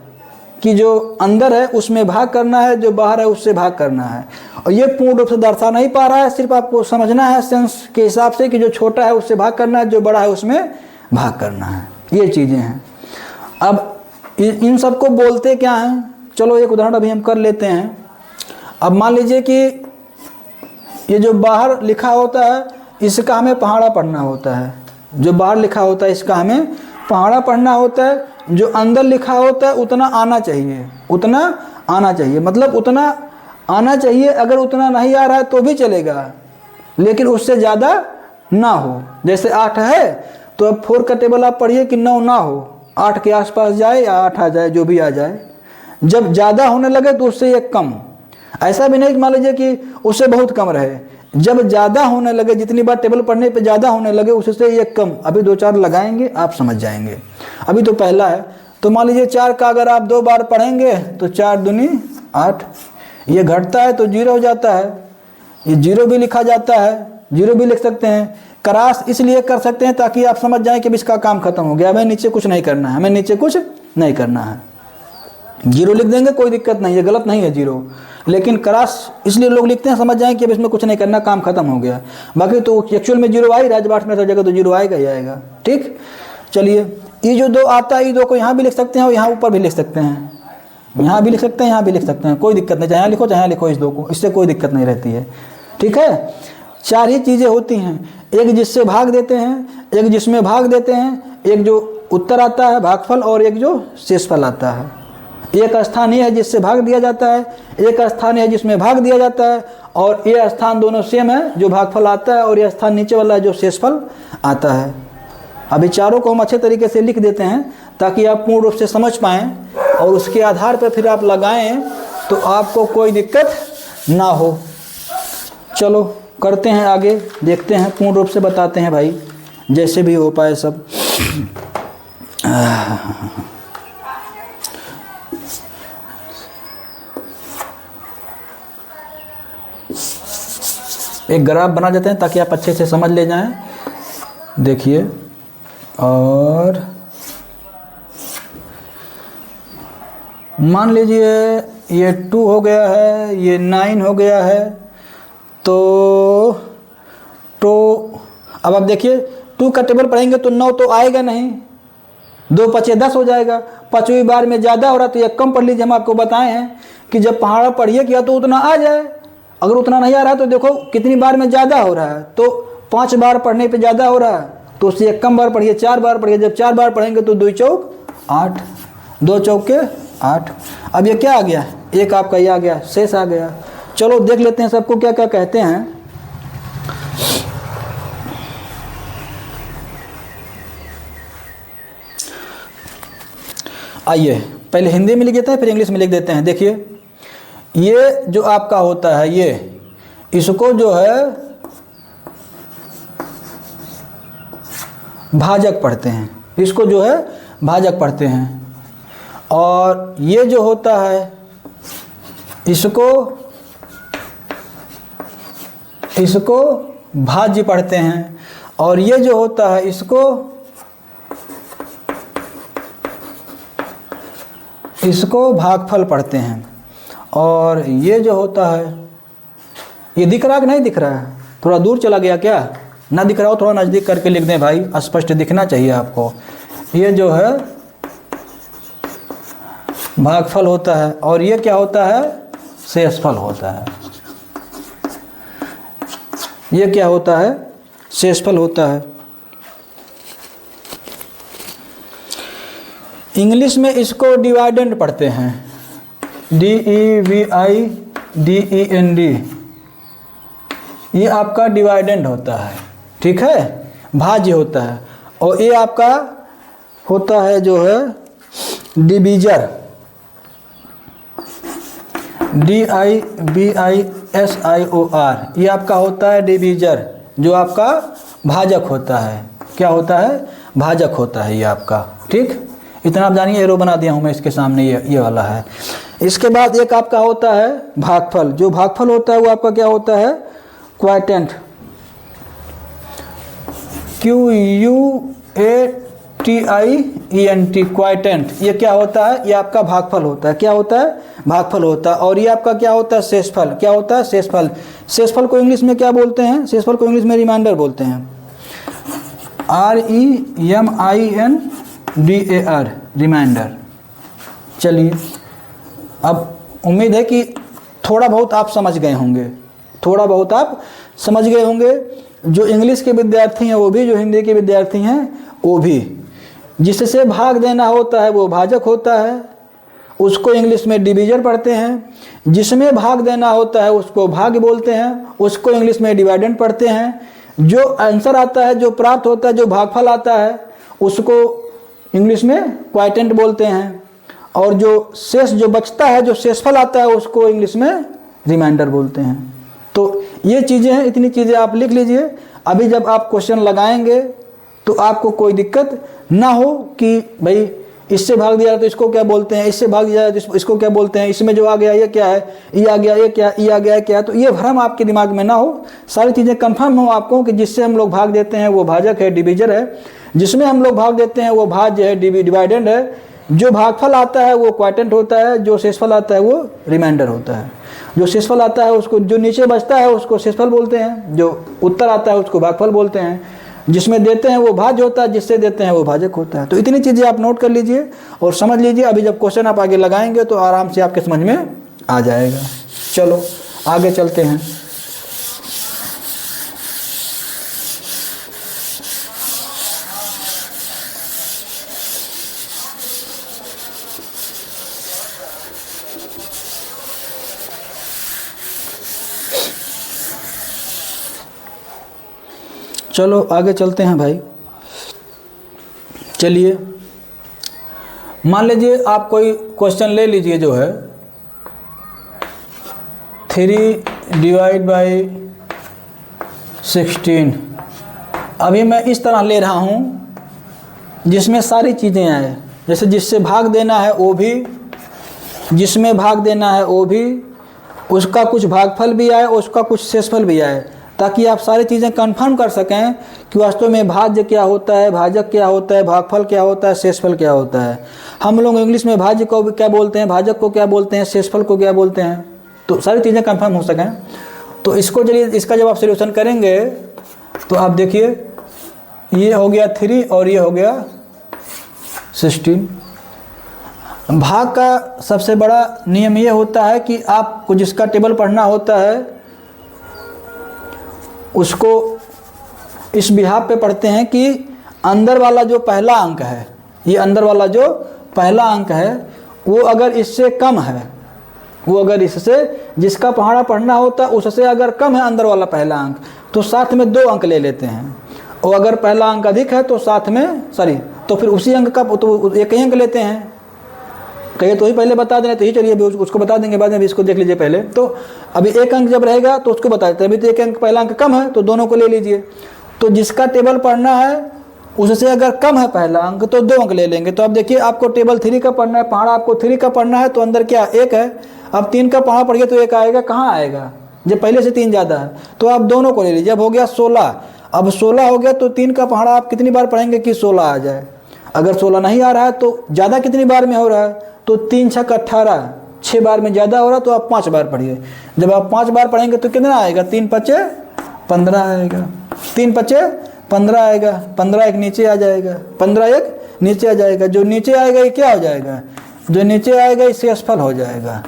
कि जो अंदर है उसमें भाग करना है, जो बाहर है उससे भाग करना है। और ये पूर्ण रूप से दर्शा नहीं पा रहा है, सिर्फ आपको समझना है सेंस के हिसाब से कि जो छोटा है उससे भाग करना है, जो बड़ा है उसमें भाग करना है। ये चीज़ें हैं। अब इन सबको बोलते क्या हैं, चलो एक उदाहरण अभी हम कर लेते हैं। अब मान लीजिए कि ये जो बाहर लिखा होता है इसका हमें पहाड़ा पढ़ना होता है, जो बाहर लिखा होता है इसका हमें पहाड़ा पढ़ना होता है, जो अंदर लिखा होता है उतना आना चाहिए, उतना आना चाहिए, मतलब उतना आना चाहिए। अगर उतना नहीं आ रहा है तो भी चलेगा, लेकिन उससे ज़्यादा ना हो। जैसे 8 है तो अब 4 का टेबल आप पढ़िए कि 9 ना हो, 8 के आसपास जाए या 8 आ जाए, जो भी आ जाए। जब ज़्यादा होने लगे तो उससे एक कम, ऐसा भी नहीं कि मान लीजिए कि उससे बहुत कम रहे। जब ज़्यादा होने लगे, जितनी बार टेबल पढ़ने पे ज़्यादा होने लगे उससे एक कम। अभी 2-4 लगाएंगे आप समझ जाएंगे। अभी तो पहला है, तो मान लीजिए 4 का अगर आप 2 बार पढ़ेंगे तो 4 दूनी 8, ये घटता है तो 0 हो जाता है। ये 0 भी लिखा जाता है, 0 भी लिख सकते हैं। क्रॉस इसलिए कर सकते हैं ताकि आप समझ जाएं कि इसका काम खत्म हो गया, हमें नीचे कुछ नहीं करना है, हमें नीचे कुछ नहीं करना है। 0 लिख देंगे कोई दिक्कत नहीं है, गलत नहीं है 0, लेकिन क्रॉस इसलिए लोग लिखते हैं समझ जाएं कि अब इसमें कुछ नहीं करना, काम खत्म हो गया। बाकी तो एक्चुअल में 0 आ ही रहा है, जब 8 में जगह तो 0 आएगा ही आएगा। ठीक, चलिए ये जो 2 आता है, ये 2 को यहाँ भी लिख सकते हैं और यहाँ ऊपर भी लिख सकते हैं, यहाँ भी लिख सकते हैं, यहाँ भी लिख सकते हैं, कोई दिक्कत नहीं। चाहे यहाँ लिखो चाहे यहाँ लिखो, इस 2 को, इससे कोई दिक्कत नहीं रहती है। ठीक है, 4 ही चीज़ें होती हैं, एक जिससे भाग देते हैं, एक जिसमें भाग देते हैं, एक जो उत्तर आता है भागफल, और एक जो शेषफल आता है। एक स्थान ये है जिससे भाग दिया जाता है, एक स्थान है जिसमें भाग दिया जाता है, और ये स्थान दोनों सेम है, जो भागफल आता है, और ये स्थान नीचे वाला जो शेषफल आता है। अभी चारों को हम अच्छे तरीके से लिख देते हैं ताकि आप पूर्ण रूप से समझ पाएँ, और उसके आधार पर फिर आप लगाएं तो आपको कोई दिक्कत ना हो। चलो करते हैं आगे, देखते हैं, पूर्ण रूप से बताते हैं भाई, जैसे भी हो पाए सब। एक ग्राफ बना देते हैं ताकि आप अच्छे से समझ ले जाएं। देखिए, और मान लीजिए ये 2 हो गया है, ये 9 हो गया है, तो अब आप देखिए 2 का टेबल पढ़ेंगे तो 9 तो आएगा नहीं, 2 5 10 हो जाएगा। 5वीं बार में ज़्यादा हो रहा तो ये कम पढ़ लीजिए। हम आपको बताए हैं कि जब पहाड़ा पढ़िए किया तो उतना आ जाए, अगर उतना नहीं आ रहा है तो देखो कितनी बार में ज़्यादा हो रहा है, तो 5 बार पढ़ने पे ज़्यादा हो रहा है तो उससे एक कम बार पढ़िए, 4 बार पढ़िए। जब 4 बार पढ़ेंगे तो 2 चौक 8, 2 चौके 8। अब ये क्या आ गया, एक आपका ये आ गया, शेष आ गया। चलो देख लेते हैं सबको क्या क्या कहते हैं। आइए पहले हिंदी में लिख देते हैं फिर इंग्लिश में लिख देते हैं। देखिए ये जो आपका होता है, ये इसको जो है भाजक पढ़ते हैं, इसको जो है भाजक पढ़ते हैं। और ये जो होता है इसको भाज्य पढ़ते हैं, और ये जो होता है इसको भागफल पढ़ते हैं। और ये जो होता है, ये दिख रहा है कि नहीं दिख रहा है, थोड़ा दूर चला गया क्या, ना दिख रहा हो थोड़ा नज़दीक करके लिख दें भाई, स्पष्ट दिखना चाहिए आपको। ये जो है भागफल होता है, और ये क्या होता है, शेषफल होता है। ये क्या होता है, शेषफल होता है। इंग्लिश में इसको डिवाइडेंड पढ़ते हैं, DEVIDEND, ये आपका डिवाइडेंड होता है। ठीक है, भाज्य होता है। और ये आपका होता है जो है डिवीजर, DIVISIOR, ये आपका होता है डिवीजर, जो आपका भाजक होता है। क्या होता है, भाजक होता है ये आपका। ठीक, इतना आप जानिए, एरो बना दिया हूँ मैं इसके सामने, ये वाला है। इसके बाद एक आपका होता है भागफल। जो भागफल होता है वो आपका क्या होता है, क्वाटेंट, QUATENT। TIENT क्वाइटेंट, ये क्या होता है? ये आपका भागफल होता है। क्या होता है? भागफल होता है। और ये आपका क्या होता है? शेषफल। क्या होता है? शेषफल। शेषफल को इंग्लिश में क्या बोलते हैं? शेषफल को इंग्लिश में रिमाइंडर बोलते हैं। REMINDAR, reminder. चलिए, अब उम्मीद है कि थोड़ा बहुत आप समझ गए होंगे, थोड़ा बहुत आप समझ गए होंगे। जो इंग्लिश के विद्यार्थी हैं वो भी, जो हिंदी के विद्यार्थी हैं वो भी। जिससे भाग देना होता है वो भाजक होता है, उसको इंग्लिश में डिवीजन पढ़ते हैं। जिसमें भाग देना होता है उसको भाग बोलते हैं, उसको इंग्लिश में डिवाइडेंड पढ़ते हैं। जो आंसर आता है, जो प्राप्त होता है, जो भागफल आता है, उसको इंग्लिश में क्वाइटेंट बोलते हैं। और जो शेष जो बचता है, जो शेषफल आता है, उसको इंग्लिश में रिमाइंडर बोलते हैं। तो ये चीज़ें हैं, इतनी चीज़ें आप लिख लीजिए। अभी जब आप क्वेश्चन लगाएंगे तो आपको कोई दिक्कत ना हो कि भाई इससे भाग दिया तो इसको क्या बोलते हैं, इससे भाग दिया तो इसको क्या बोलते हैं, इसमें जो आ गया ये क्या है, ये आ गया ये क्या, ये आ गया क्या। तो ये भ्रम आपके दिमाग में ना हो, सारी चीज़ें कंफर्म हो आपको कि जिससे हम लोग भाग देते हैं वो भाजक है, डिवीजर है। जिसमें हम लोग भाग देते हैं वो भाज्य है, डिवाइडेंड है। जो भागफल आता है वो क्वाइटेंट होता है, जो शेषफल आता है वो रिमाइंडर होता है। जो शेषफल आता है उसको, जो नीचे बचता है उसको शेषफल बोलते हैं, जो उत्तर आता है उसको भागफल बोलते हैं। जिसमें देते हैं वो भाज्य होता है, जिससे देते हैं वो भाजक होता है। तो इतनी चीज़ें आप नोट कर लीजिए और समझ लीजिए। अभी जब क्वेश्चन आप आगे लगाएंगे तो आराम से आपके समझ में आ जाएगा। चलो आगे चलते हैं। चलो आगे चलते हैं भाई। चलिए, मान लीजिए आप कोई क्वेश्चन ले लीजिए जो है 3/16। अभी मैं इस तरह ले रहा हूँ जिसमें सारी चीज़ें आए, जैसे जिससे भाग देना है वो भी, जिसमें भाग देना है वो भी, उसका कुछ भागफल भी आए, उसका कुछ शेषफल भी आए, ताकि आप सारी चीज़ें कंफर्म कर सकें कि वास्तव में भाज्य क्या होता है, भाजक क्या होता है, भागफल क्या होता है, शेषफल क्या होता है। हम लोग इंग्लिश में भाज्य को क्या बोलते हैं, भाजक को क्या बोलते हैं, शेषफल को क्या बोलते हैं, तो सारी चीज़ें कंफर्म हो सकें। तो इसको चलिए, इसका जब आप सोल्यूशन करेंगे तो आप देखिए ये हो गया 3 और ये हो गया 16। भाग का सबसे बड़ा नियम ये होता है कि आपको जिसका टेबल पढ़ना होता है उसको इस बिहाफ पे पढ़ते हैं कि अंदर वाला जो पहला अंक है, ये अंदर वाला जो पहला अंक है वो अगर इससे कम है, वो अगर इससे जिसका पहाड़ा पढ़ना होता है उससे अगर कम है अंदर वाला पहला अंक, तो साथ में 2 अंक ले लेते हैं। और अगर पहला अंक अधिक है तो साथ में तो फिर उसी अंक का तो एक ही अंक लेते हैं। कहिए तो ही पहले बता देना, तो ही चलिए अभी उसको बता देंगे, बाद में भी इसको देख लीजिए पहले। तो अभी एक अंक जब रहेगा तो उसको बता देते हैं। अभी तो एक अंक पहला अंक कम है तो दोनों को ले लीजिए। तो जिसका टेबल पढ़ना है उससे अगर कम है पहला अंक तो 2 अंक ले लेंगे। तो अब देखिए आपको टेबल 3 का पढ़ना है, पहाड़ा आपको 3 का पढ़ना है, तो अंदर क्या 1 है। अब 3 का पहाड़ा पढ़िए तो 1 आएगा, कहाँ आएगा जब पहले से 3 ज़्यादा है। तो आप दोनों को ले लीजिए। अब हो गया 16। अब 16 हो गया तो 3 का पहाड़ा आप कितनी बार पढ़ेंगे कि 16 आ जाए। अगर 16 नहीं आ रहा है तो ज़्यादा कितनी बार में हो रहा है, तो 3 6 18, 6 बार में ज़्यादा हो रहा है तो आप 5 बार पढ़िए। जब आप 5 बार पढ़ेंगे तो कितना आएगा, 3 5 15 आएगा, 3 5 15 आएगा, 15 एक नीचे आ जाएगा, 15 एक नीचे आ जाएगा। जो नीचे आएगा ये क्या हो जाएगा, जो नीचे आएगा ये शेषफल हो जाएगा,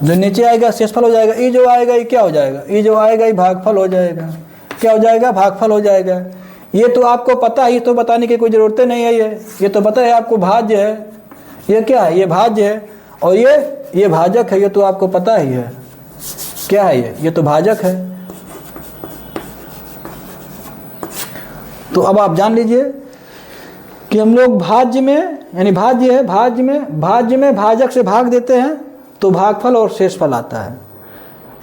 जो नीचे आएगा शेषफल हो जाएगा। ये जो आएगा ये क्या हो जाएगा, ये जो आएगा ये भागफल हो जाएगा। क्या हो जाएगा, भागफल हो जाएगा। ये तो आपको पता है, ये तो बताने की कोई ज़रूरत नहीं है। ये तो पता है आपको, भाज्य है। ये क्या है, ये भाज्य है। और ये भाजक है, ये तो आपको पता ही है। क्या है ये तो भाजक है। तो अब आप जान लीजिए कि हम लोग भाज्य में, यानी भाज्य है, भाज्य में भाजक से भाग देते हैं तो भागफल और शेषफल आता है।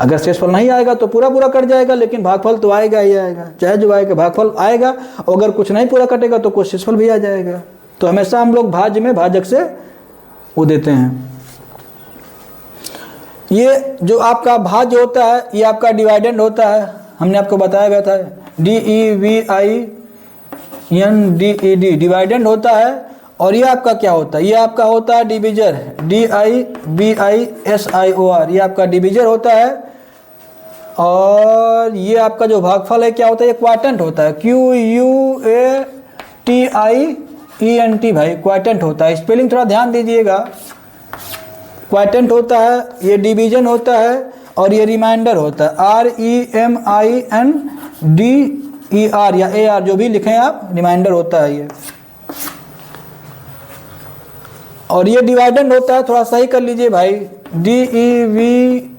अगर शेषफल नहीं आएगा तो पूरा कट जाएगा, लेकिन भागफल तो आएगा ही आएगा। चाहे जो आएगा भागफल आएगा, और अगर कुछ नहीं पूरा कटेगा तो कुछ शेषफल भी आ जाएगा। तो हमेशा हम लोग भाज्य में भाजक से वो देते हैं। ये जो आपका भाज्य होता है ये आपका डिवाइडेंड होता है। हमने आपको बताया गया था DEVIDEND NDED डिवाइडेंड होता है। और ये आपका क्या होता है, ये आपका होता है डिविजर, DIVISIOR, ये आपका डिविजर होता है। और ये आपका जो भागफल है क्या होता है, ये क्वाटेंट होता है, QUATIENT भाई, क्वाटेंट होता है। स्पेलिंग थोड़ा ध्यान दीजिएगा, क्वाटेंट होता है, ये डिवीजन होता है और ये रिमाइंडर होता है, REMINDER या AR जो भी लिखें आप, रिमाइंडर होता है ये। और ये डिवाइडेंड होता है, थोड़ा सही कर लीजिए भाई, DEVINDEND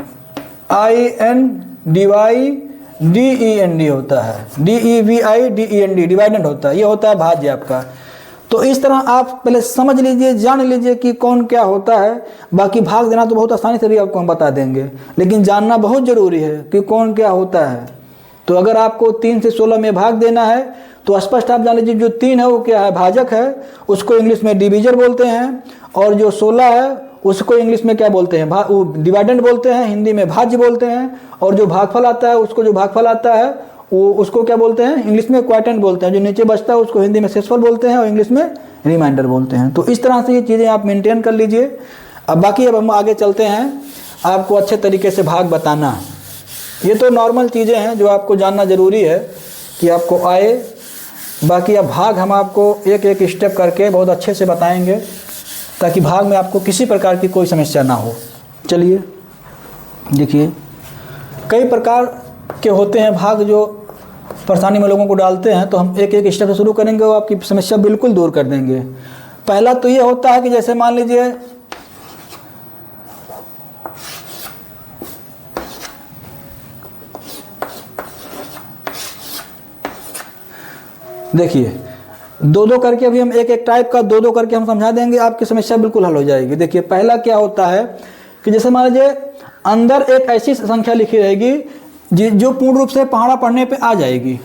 होता है, DEVIDEND डिवाइडेंड होता है, ये होता है भाज्य आपका। तो इस तरह आप पहले समझ लीजिए, जान लीजिए कि कौन क्या होता है। बाकी भाग देना तो बहुत आसानी से भी आपको हम बता देंगे, लेकिन जानना बहुत ज़रूरी है कि कौन क्या होता है। तो अगर आपको 3 से 16 में भाग देना है तो स्पष्ट आप जान लीजिए, जो 3 है वो क्या है, भाजक है, उसको इंग्लिश में डिविजर बोलते हैं। और जो 16 है उसको इंग्लिश में क्या बोलते हैं, डिवाइडेंड बोलते हैं, हिंदी में भाज्य बोलते हैं। और जो भागफल आता है उसको, जो भागफल आता है वो उसको क्या बोलते हैं, इंग्लिश में क्वाटेंट बोलते हैं। जो नीचे बचता है उसको हिंदी में शेषफल बोलते हैं और इंग्लिश में रिमाइंडर बोलते हैं। तो इस तरह से ये चीज़ें आप मेंटेन कर लीजिए। अब बाकी अब हम आगे चलते हैं, आपको अच्छे तरीके से भाग बताना। ये तो नॉर्मल चीज़ें हैं जो आपको जानना ज़रूरी है कि आपको आए। बाकी अब भाग हम आपको एक एक स्टेप करके बहुत अच्छे से बताएंगे, ताकि भाग में आपको किसी प्रकार की कोई समस्या ना हो। चलिए देखिए, कई प्रकार के होते हैं भाग जो परेशानी में लोगों को डालते हैं। तो हम एक एक स्टेप से शुरू करेंगे, वो आपकी समस्या बिल्कुल दूर कर देंगे। पहला तो ये होता है कि जैसे मान लीजिए देखिए, दो दो करके अभी हम एक एक टाइप का दो दो करके हम समझा देंगे, आपकी समस्या बिल्कुल हल हो जाएगी। देखिए पहला क्या होता है कि जैसे मान लीजिए अंदर एक ऐसी संख्या लिखी रहेगी जो पूर्ण रूप से पहाड़ा पढ़ने पे आ जाएगी,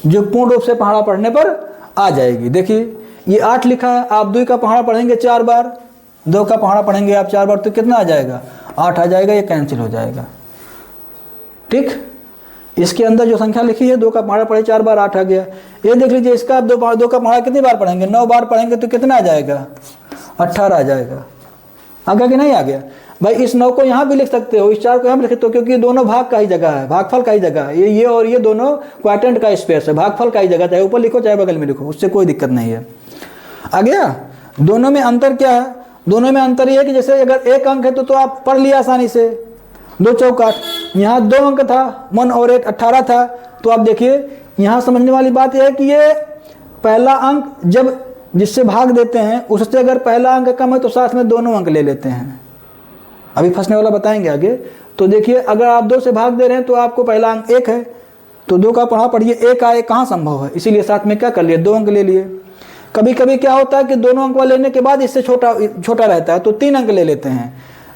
जो पूर्ण रूप से पहाड़ा पढ़ने पर आ जाएगी। देखिए ये 8 लिखा है, आप 2 का पहाड़ा पढ़ेंगे 4 बार, 2 का पहाड़ा पढ़ेंगे आप 4 बार, तो कितना आ जाएगा, 8 आ जाएगा, ये कैंसिल हो जाएगा। ठीक, इसके अंदर जो संख्या लिखी है 2 का पहाड़ा पढ़े 4 बार, 8 आ गया। ये देख लीजिए, इसका आप 2 का पहाड़ा कितनी बार पढ़ेंगे, 9 बार पढ़ेंगे, तो कितना आ जाएगा, 18 आ जाएगा। आ गया कि नहीं आ गया भाई। इस 9 को यहाँ भी लिख सकते हो, इस 4 को यहाँ भी लिख सकते हो, क्योंकि ये दोनों भाग का ही जगह है, भागफल का ही जगह है। ये और ये दोनों क्वाटेंट का स्पेस है, भागफल का ही जगह, चाहे ऊपर लिखो चाहे बगल में लिखो, उससे कोई दिक्कत नहीं है। आ गया। दोनों में अंतर क्या है, दोनों में अंतर ये है कि जैसे अगर 1 अंक है तो आप पढ़ लिया आसानी से, 2 चौक 8, यहाँ 2 अंक था, 1 और 1 18 था। तो आप देखिए यहाँ समझने वाली बात यह है कि ये पहला अंक जब जिससे भाग देते हैं उससे अगर पहला अंक कम है तो साथ में दोनों अंक ले लेते हैं। अभी फंसने वाला बताएंगे आगे। तो देखिए अगर आप 2 से भाग दे रहे हैं तो आपको पहला अंक 1 है, तो 2 का पढ़ा पढ़िए, 1 आए कहाँ संभव है, इसीलिए साथ में क्या कर लिए, 2 अंक ले लिए। कभी कभी क्या होता है कि दोनों अंक लेने के बाद इससे छोटा रहता है तो 3 अंक ले लेते हैं।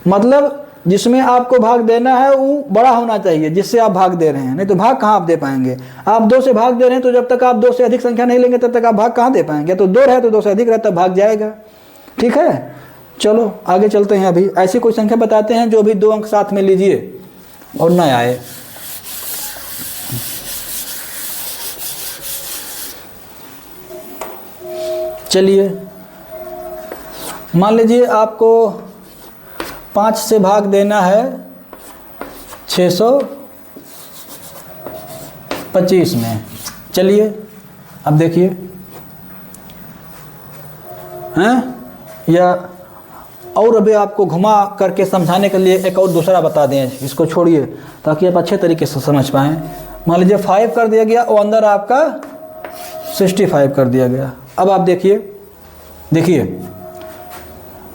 मतलब जिसमें आपको भाग देना है वो बड़ा होना चाहिए जिससे आप भाग दे रहे हैं, नहीं तो भाग कहाँ आप दे पाएंगे। आप 2 से भाग दे रहे हैं तो जब तक आप 2 से अधिक संख्या नहीं लेंगे तब तक आप भाग कहाँ दे पाएंगे। तो 2 है तो 2 से अधिक रहता भाग जाएगा। ठीक है, चलो आगे चलते हैं। अभी ऐसी कोई संख्या बताते हैं जो भी 2 अंक साथ में लीजिए और न आए। चलिए मान लीजिए आपको 5 से भाग देना है 625 में। चलिए अब देखिए हैं, या और अभी आपको घुमा करके समझाने के लिए एक और दूसरा बता दें, इसको छोड़िए ताकि आप अच्छे तरीके से समझ पाएँ। मान लीजिए 5 कर दिया गया और अंदर आपका 65 कर दिया गया। अब आप देखिए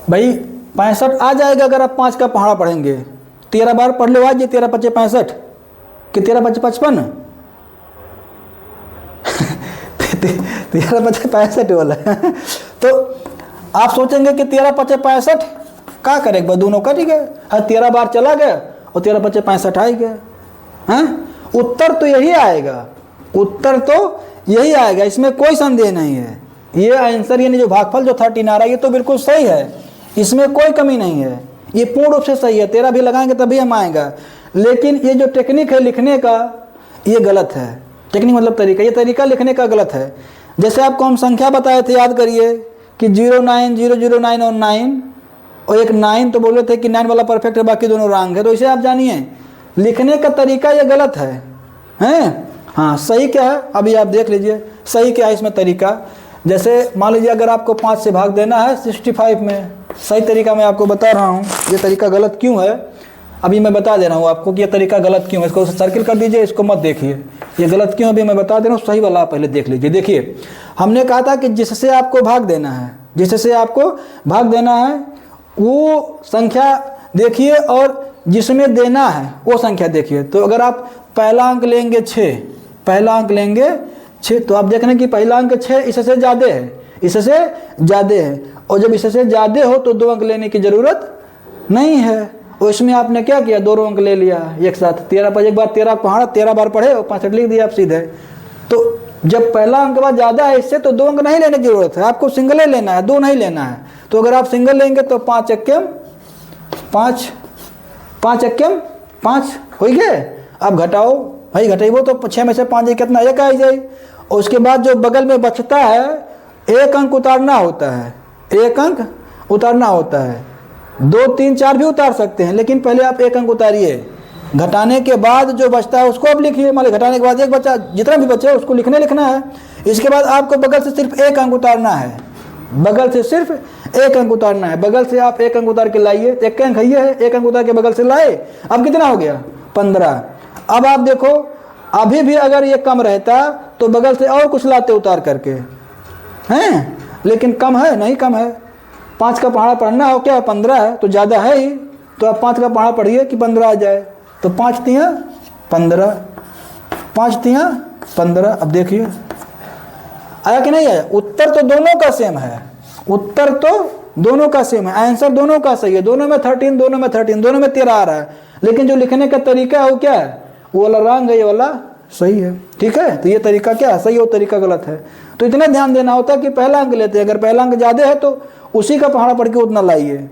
भाई 65 आ जाएगा अगर आप 5 का पहाड़ा पढ़ेंगे। 13 बार पढ़ लो आज, ये 13 5 65 कि 13 5 55 13 5 65 वाला तो आप सोचेंगे कि 13 5 65 क्या करेगा दोनों का, ठीक है। 13 बार चला गया और 13 5 65 आ गया। हैं, उत्तर तो यही आएगा, उत्तर तो यही आएगा, इसमें कोई संदेह नहीं है। ये आंसर यानी जो भागफल जो 13 आ रहा है ये तो बिल्कुल सही है, इसमें कोई कमी नहीं है, ये पूर्ण रूप से सही है। 13 भी लगाएंगे तभी हम आएगा। लेकिन ये जो टेक्निक है लिखने का ये गलत है। टेक्निक मतलब तरीका, ये तरीका लिखने का गलत है। जैसे आपको हम संख्या बताए थे, याद करिए कि 0 9 0 0 9 और 9 और एक 9 तो बोले थे कि 9 वाला परफेक्ट है, बाकी दोनों रॉन्ग है। तो इसे आप जानिए लिखने का तरीका ये गलत है, हैं? हाँ, सही क्या है अभी आप देख लीजिए, सही क्या है इसमें तरीका। जैसे मान लीजिए अगर आपको 5 से भाग देना है 65 में, सही तरीका मैं आपको बता रहा हूँ। ये तरीका गलत क्यों है अभी मैं बता दे रहा हूँ आपको कि ये तरीका गलत क्यों है। इसको सर्किल कर दीजिए, इसको मत देखिए, ये गलत क्यों अभी मैं बता दे रहा हूँ। सही वाला आप पहले देख लीजिए। देखिए हमने कहा था कि जिससे आपको भाग देना है, जिससे आपको भाग देना है वो संख्या देखिए और जिसमें देना है वो संख्या देखिए। तो अगर आप पहला अंक लेंगे 6, पहला अंक लेंगे 6, तो आप देख रहे हैं कि पहला अंक 6 इससे ज़्यादा है, इससे ज़्यादा है। और जब इससे ज़्यादा हो तो 2 अंक लेने की ज़रूरत नहीं है। और इसमें आपने क्या किया, 2 अंक ले लिया एक साथ। 13 पर एक बार 13 पढ़ा, 13 बार पढ़े और 65 लिख दिया आप सीधे। तो जब पहला अंक बाद ज़्यादा है इससे तो 2 अंक नहीं लेने की जरूरत है, आपको सिंगल लेना है, 2 नहीं लेना है। तो अगर आप सिंगल लेंगे तो 5 एक्कम 5, 5 एक्कम 5 हो गए। अब घटाओ भाई, घटेबो तो 6 में से 5 कितना, 1 आ जाए। और उसके बाद जो बगल में बचता है 1 अंक उतारना होता है, 1 अंक उतारना होता है। 2 3 4 भी उतार सकते हैं, लेकिन पहले आप 1 अंक उतारिए। घटाने के बाद जो बचता है उसको अब लिखिए। मान लीजिए घटाने के बाद 1 बचा, जितना भी बचे उसको लिखना है। इसके बाद आपको बगल से सिर्फ 1 अंक उतारना है, बगल से सिर्फ 1 अंक उतारना है। बगल से आप 1 अंक उतार के लाइए, 1 अंक है, 1 अंक उतार के बगल से लाए। अब कितना हो गया, 15। अब आप देखो अभी भी अगर ये कम रहता तो बगल से और कुछ लाते उतार करके, हैं? लेकिन कम है, नहीं कम है। 5 का पहाड़ा पढ़ना हो क्या, 15 है तो ज़्यादा है ही। तो आप 5 का पहाड़ा पढ़िए कि 15 आ जाए। तो 5 तियाँ 15, 5 तियाँ 15। अब देखिए आया कि नहीं आया। उत्तर तो दोनों का सेम है, उत्तर तो दोनों का सेम है, आंसर दोनों का सही है। दोनों में 13, दोनों में 13, दोनों में 13 आ रहा है। लेकिन जो लिखने का तरीका है वो क्या है, वो वाला रॉन्ग है, ये वाला सही है। ठीक है, तो ये तरीका क्या है, सही है, वो तरीका गलत है। तो इतना ध्यान देना होता है कि पहला अंक लेते हैं, अगर पहला अंक ज़्यादा है तो उसी का पहाड़ा पढ़ के उतना लाइए।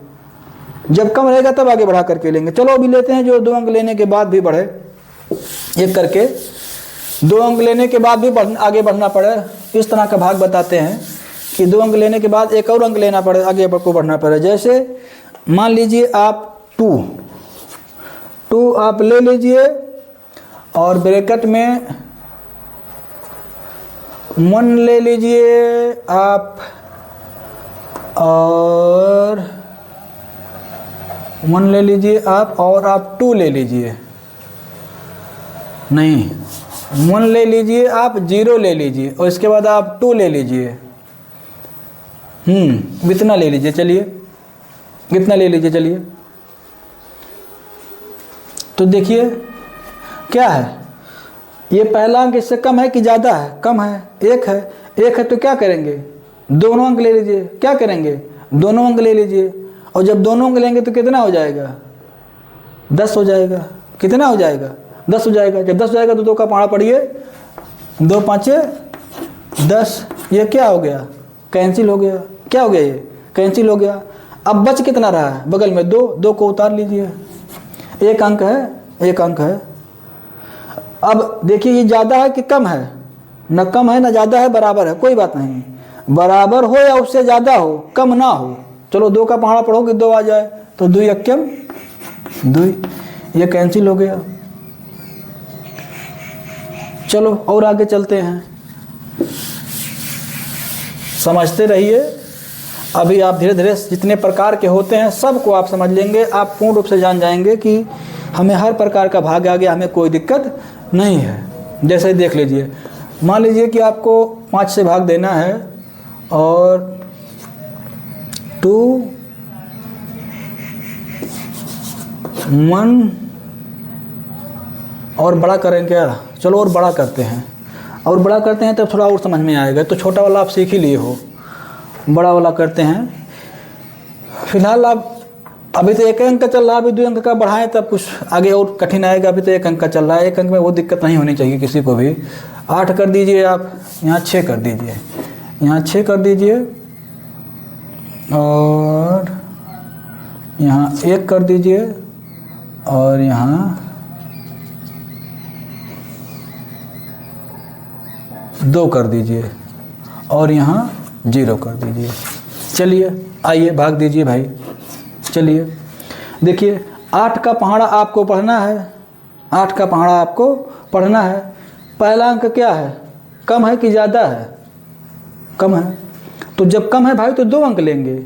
जब कम रहेगा तब आगे बढ़ा करके लेंगे। चलो अभी लेते हैं जो 2 अंक लेने के बाद भी बढ़े, एक करके 2 अंक लेने के बाद भी आगे बढ़ना पड़े। इस तरह का भाग बताते हैं कि 2 अंक लेने के बाद एक और अंक लेना पड़े, आगे को बढ़ना पड़े। जैसे मान लीजिए आप 2 आप ले लीजिए और ब्रैकेट में 1 ले लीजिए आप, और 1 ले लीजिए आप, और आप 2 ले लीजिए, नहीं 1 ले लीजिए आप, 0 ले लीजिए और इसके बाद आप 2 ले लीजिए। इतना ले लीजिए, चलिए कितना ले लीजिए, चलिए। तो देखिए क्या है, ये पहला अंक इससे कम है कि ज़्यादा है, कम है, 1 है। 1 है तो क्या करेंगे, दोनों अंक ले लीजिए। क्या करेंगे, दोनों अंक ले लीजिए। और जब दोनों अंक लेंगे तो कितना हो जाएगा, 10 हो जाएगा। कितना हो जाएगा, 10 हो जाएगा। जब 10 हो जाएगा तो 2 का पहाड़ा पढ़िए, 2 5 10। ये क्या हो गया, कैंसिल हो गया। क्या हो गया, ये कैंसिल हो गया। अब बच कितना रहा है, बगल में 2 को उतार लीजिए। 1 अंक है, 1 अंक है। अब देखिए ये ज़्यादा है कि कम है, न कम है न ज़्यादा है, बराबर है, कोई बात नहीं। बराबर हो या उससे ज़्यादा हो, कम ना हो। चलो 2 का पहाड़ा पढ़ोगे 2 आ जाए तो 2 एक्कम 2, ये कैंसिल हो गया। चलो और आगे चलते हैं, समझते रहिए। अभी आप धीरे धीरे जितने प्रकार के होते हैं सबको आप समझ लेंगे, आप पूर्ण रूप से जान जाएंगे कि हमें हर प्रकार का भाग आ गया, हमें कोई दिक्कत नहीं है। जैसे देख लीजिए, मान लीजिए कि आपको 5 से भाग देना है और 2 1 और बड़ा करें क्या, चलो और बड़ा करते हैं, और बड़ा करते हैं तब थोड़ा और समझ में आएगा। तो छोटा वाला आप सीख ही लिए हो, बड़ा वाला करते हैं। फिलहाल आप अभी तो 1 अंक का चल रहा है, अभी 2 अंक का बढ़ाएं तब कुछ आगे और कठिन आएगा। अभी तो 1 अंक का चल रहा है, 1 अंक में वो दिक्कत नहीं होनी चाहिए किसी को भी। 8 कर दीजिए आप, यहाँ 6 कर दीजिए, यहाँ 6 कर दीजिए, और यहाँ 1 कर दीजिए, और यहाँ 2 कर दीजिए। और यहाँ 0 कर दीजिए। चलिए आइए भाग दीजिए भाई। चलिए देखिए 8 का पहाड़ा आपको पढ़ना है, 8 का पहाड़ा आपको पढ़ना है। पहला अंक क्या है, कम है कि ज़्यादा है? कम है। तो जब कम है भाई तो 2 अंक लेंगे,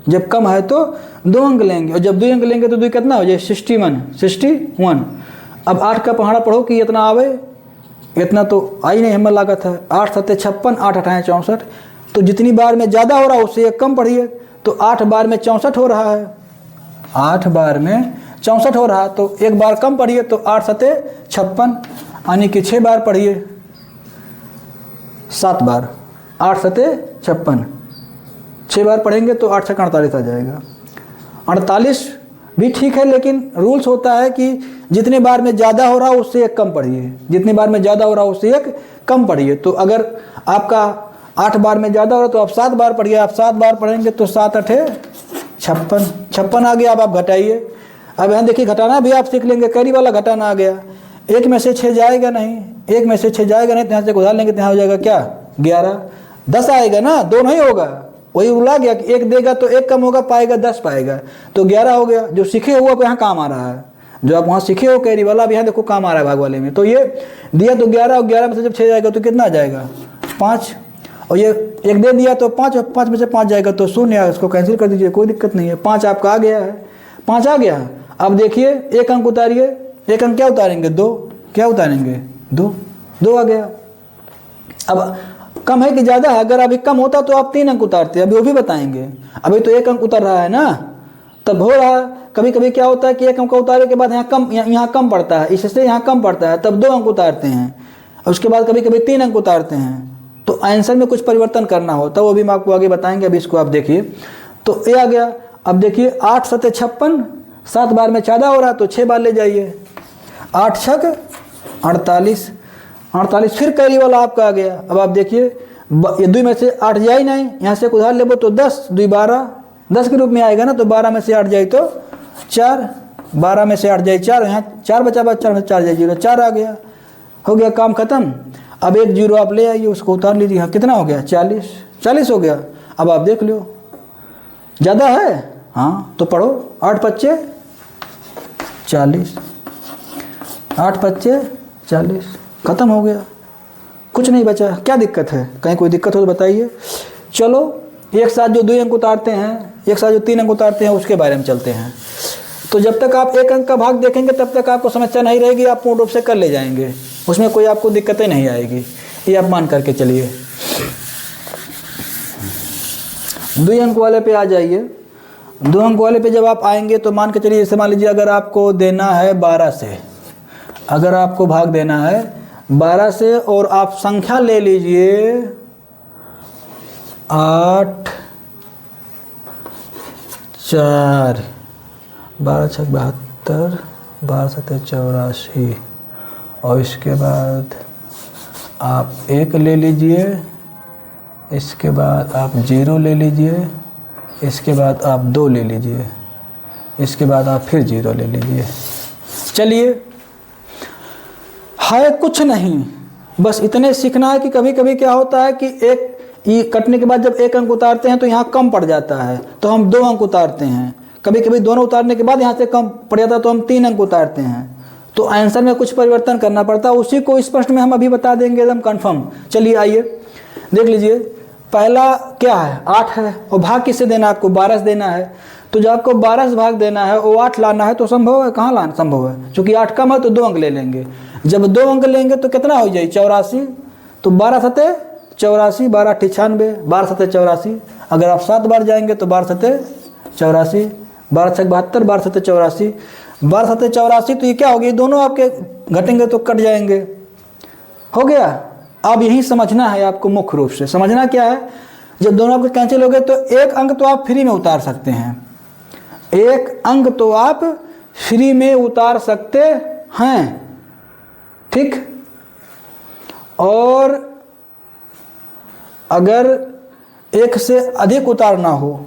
जब कम है तो 2 अंक लेंगे, और जब 2 अंक लेंगे तो 2 कितना हो जाए 61। अब 8 का पहाड़ा पढ़ो कि इतना आवे, इतना तो आई नहीं, हमें लागत है 8 7 56, 8 8 64। तो जितनी बार में ज़्यादा हो रहा है उससे एक कम पढ़िए। तो 8 बार में 64 हो रहा है, 8 बार में 64 हो रहा है, तो एक बार कम पढ़िए। तो 8 7 56, यानी कि 6 बार पढ़िए, 7 बार, 8 7 56, 6 बार पढ़ेंगे तो 8 6 48 आ जाएगा। 48 भी ठीक है, लेकिन रूल्स होता है कि जितने बार में ज़्यादा हो रहा है उससे एक कम पढ़िए, जितनी बार में ज़्यादा हो रहा है उससे एक कम पढ़िए। तो अगर आपका 8 बार में ज़्यादा हो रहा है तो आप 7 बार पढ़िए। आप 7 बार पढ़ेंगे तो 7 8 56 आ गया। अब आप घटाइए। अब यहाँ देखिए घटाना भी आप सीख लेंगे, कैरी वाला घटाना आ गया। 1 में से 6 जाएगा नहीं, 1 में से 6 जाएगा नहीं, तो यहाँ से उधार लेंगे तो यहाँ हो जाएगा क्या 11। 10 आएगा ना, 2 नहीं होगा, वही रुला गया कि 1 देगा तो 1 कम होगा, पाएगा 10 पाएगा, तो 11 हो गया। जो सीखे हुआ आप यहाँ काम आ रहा है, जो आप वहाँ सीखे हो कैरी वाला, अब यहाँ देखो काम आ रहा है भाग वाले में। तो ये दिया तो 11, और 11 में से जब 6 जाएगा तो कितना आ जाएगा 5, और ये 1 दे दिया तो 5, और 5 में से 5 जाएगा तो 0, इसको कैंसिल कर दीजिए, कोई दिक्कत नहीं है। 5 आपका आ गया है, 5 आ गया। अब देखिए 1 अंक उतारिए, 1 अंक क्या उतारेंगे 2, क्या उतारेंगे 2 आ गया। अब कम है कि ज़्यादा है? अगर अभी कम होता तो आप 3 अंक उतारते, अभी वो भी बताएंगे। अभी तो 1 अंक उतर रहा है ना, तब हो रहा है। कभी कभी क्या होता है कि 1 अंक उतारने के बाद यहाँ कम पड़ता है, इससे यहाँ कम पड़ता है, तब 2 अंक उतारते हैं, और उसके बाद कभी कभी 3 अंक उतारते हैं। तो आंसर में कुछ परिवर्तन करना होता है, वो भी हम आपको आगे बताएंगे। अभी इसको आप देखिए, तो ये आ गया। अब देखिए 8 7 56, 7 बार में 14 हो रहा है तो 6 बार ले जाइए, 8 6 48, फिर कैरी वाला आपका आ गया। अब आप देखिए ये 2 में से 8 जाए नहीं, यहाँ से उधार लेबो तो 10 2 12, 10 के रूप में आएगा ना। तो 12 में से 8 जाए तो 4, 12 में से 8 जाए 4, यहाँ 4 बचा, 4 में से 4 जाए 0, 4 आ गया, हो गया काम खत्म। अब 1 0 आप ले आइए, उसको उतार लीजिए। हाँ कितना हो गया 40 हो गया। अब आप देख लो ज़्यादा है, हाँ तो पढ़ो 8 5 40, 8 5 40, खत्म हो गया, कुछ नहीं बचा। क्या दिक्कत है? कहीं कोई दिक्कत हो तो बताइए। चलो एक साथ जो 2 अंक उतारते हैं, एक साथ जो 3 अंक उतारते हैं, उसके बारे में चलते हैं। तो जब तक आप 1 अंक का भाग देखेंगे तब तक आपको समस्या नहीं रहेगी, आप पूर्ण रूप से कर ले जाएंगे, उसमें कोई आपको दिक्कतें नहीं आएगी, ये आप मान करके चलिए। 2 अंक वाले पे आ जाइए। 2 अंक वाले पे जब आप आएंगे तो मान के चलिए, जैसे मान लीजिए अगर आपको देना है 12 से, अगर आपको भाग देना है 12 से, और आप संख्या ले लीजिए 8 4, 12 6 72, 12 7 84, और इसके बाद आप 1 ले लीजिए, इसके बाद आप 0 ले लीजिए, इसके बाद आप 2 ले लीजिए, इसके बाद आप फिर 0 ले लीजिए। चलिए है कुछ नहीं, बस इतने सीखना है कि कभी कभी क्या होता है कि एक ये कटने के बाद जब 1 अंक उतारते हैं तो यहाँ कम पड़ जाता है, तो हम 2 अंक उतारते हैं। कभी कभी दोनों उतारने के बाद यहाँ से कम पड़ जाता है तो हम 3 अंक उतारते हैं। तो आंसर में कुछ परिवर्तन करना पड़ता है, उसी को स्पष्ट में हम अभी बता देंगे एकदम कन्फर्म। चलिए आइए देख लीजिए। पहला क्या है 8 है, और भाग किससे देना है आपको 12 से देना है। तो जब आपको 12 से भाग देना है और 8 लाना है तो संभव है, कहाँ लाना संभव है, क्योंकि 8 कम है तो 2 अंक ले लेंगे। जब 2 अंक लेंगे तो कितना हो जाए 84, तो 12 7 84, 12 8 96, 12 7 84। अगर आप 7 बार जाएंगे तो 12 7 84, 12 6 72, 12 7 84, 12 7 84। तो ये क्या हो गया, दोनों आपके घटेंगे तो कट जाएंगे, हो गया। अब यही समझना है आपको, मुख्य रूप से समझना क्या है, जब दोनों आपके कैंसिल हो गए तो 1 अंक तो आप फ्री में उतार सकते हैं, 1 अंक तो आप फ्री में उतार सकते हैं, ठीक। और अगर 1 से अधिक उतारना हो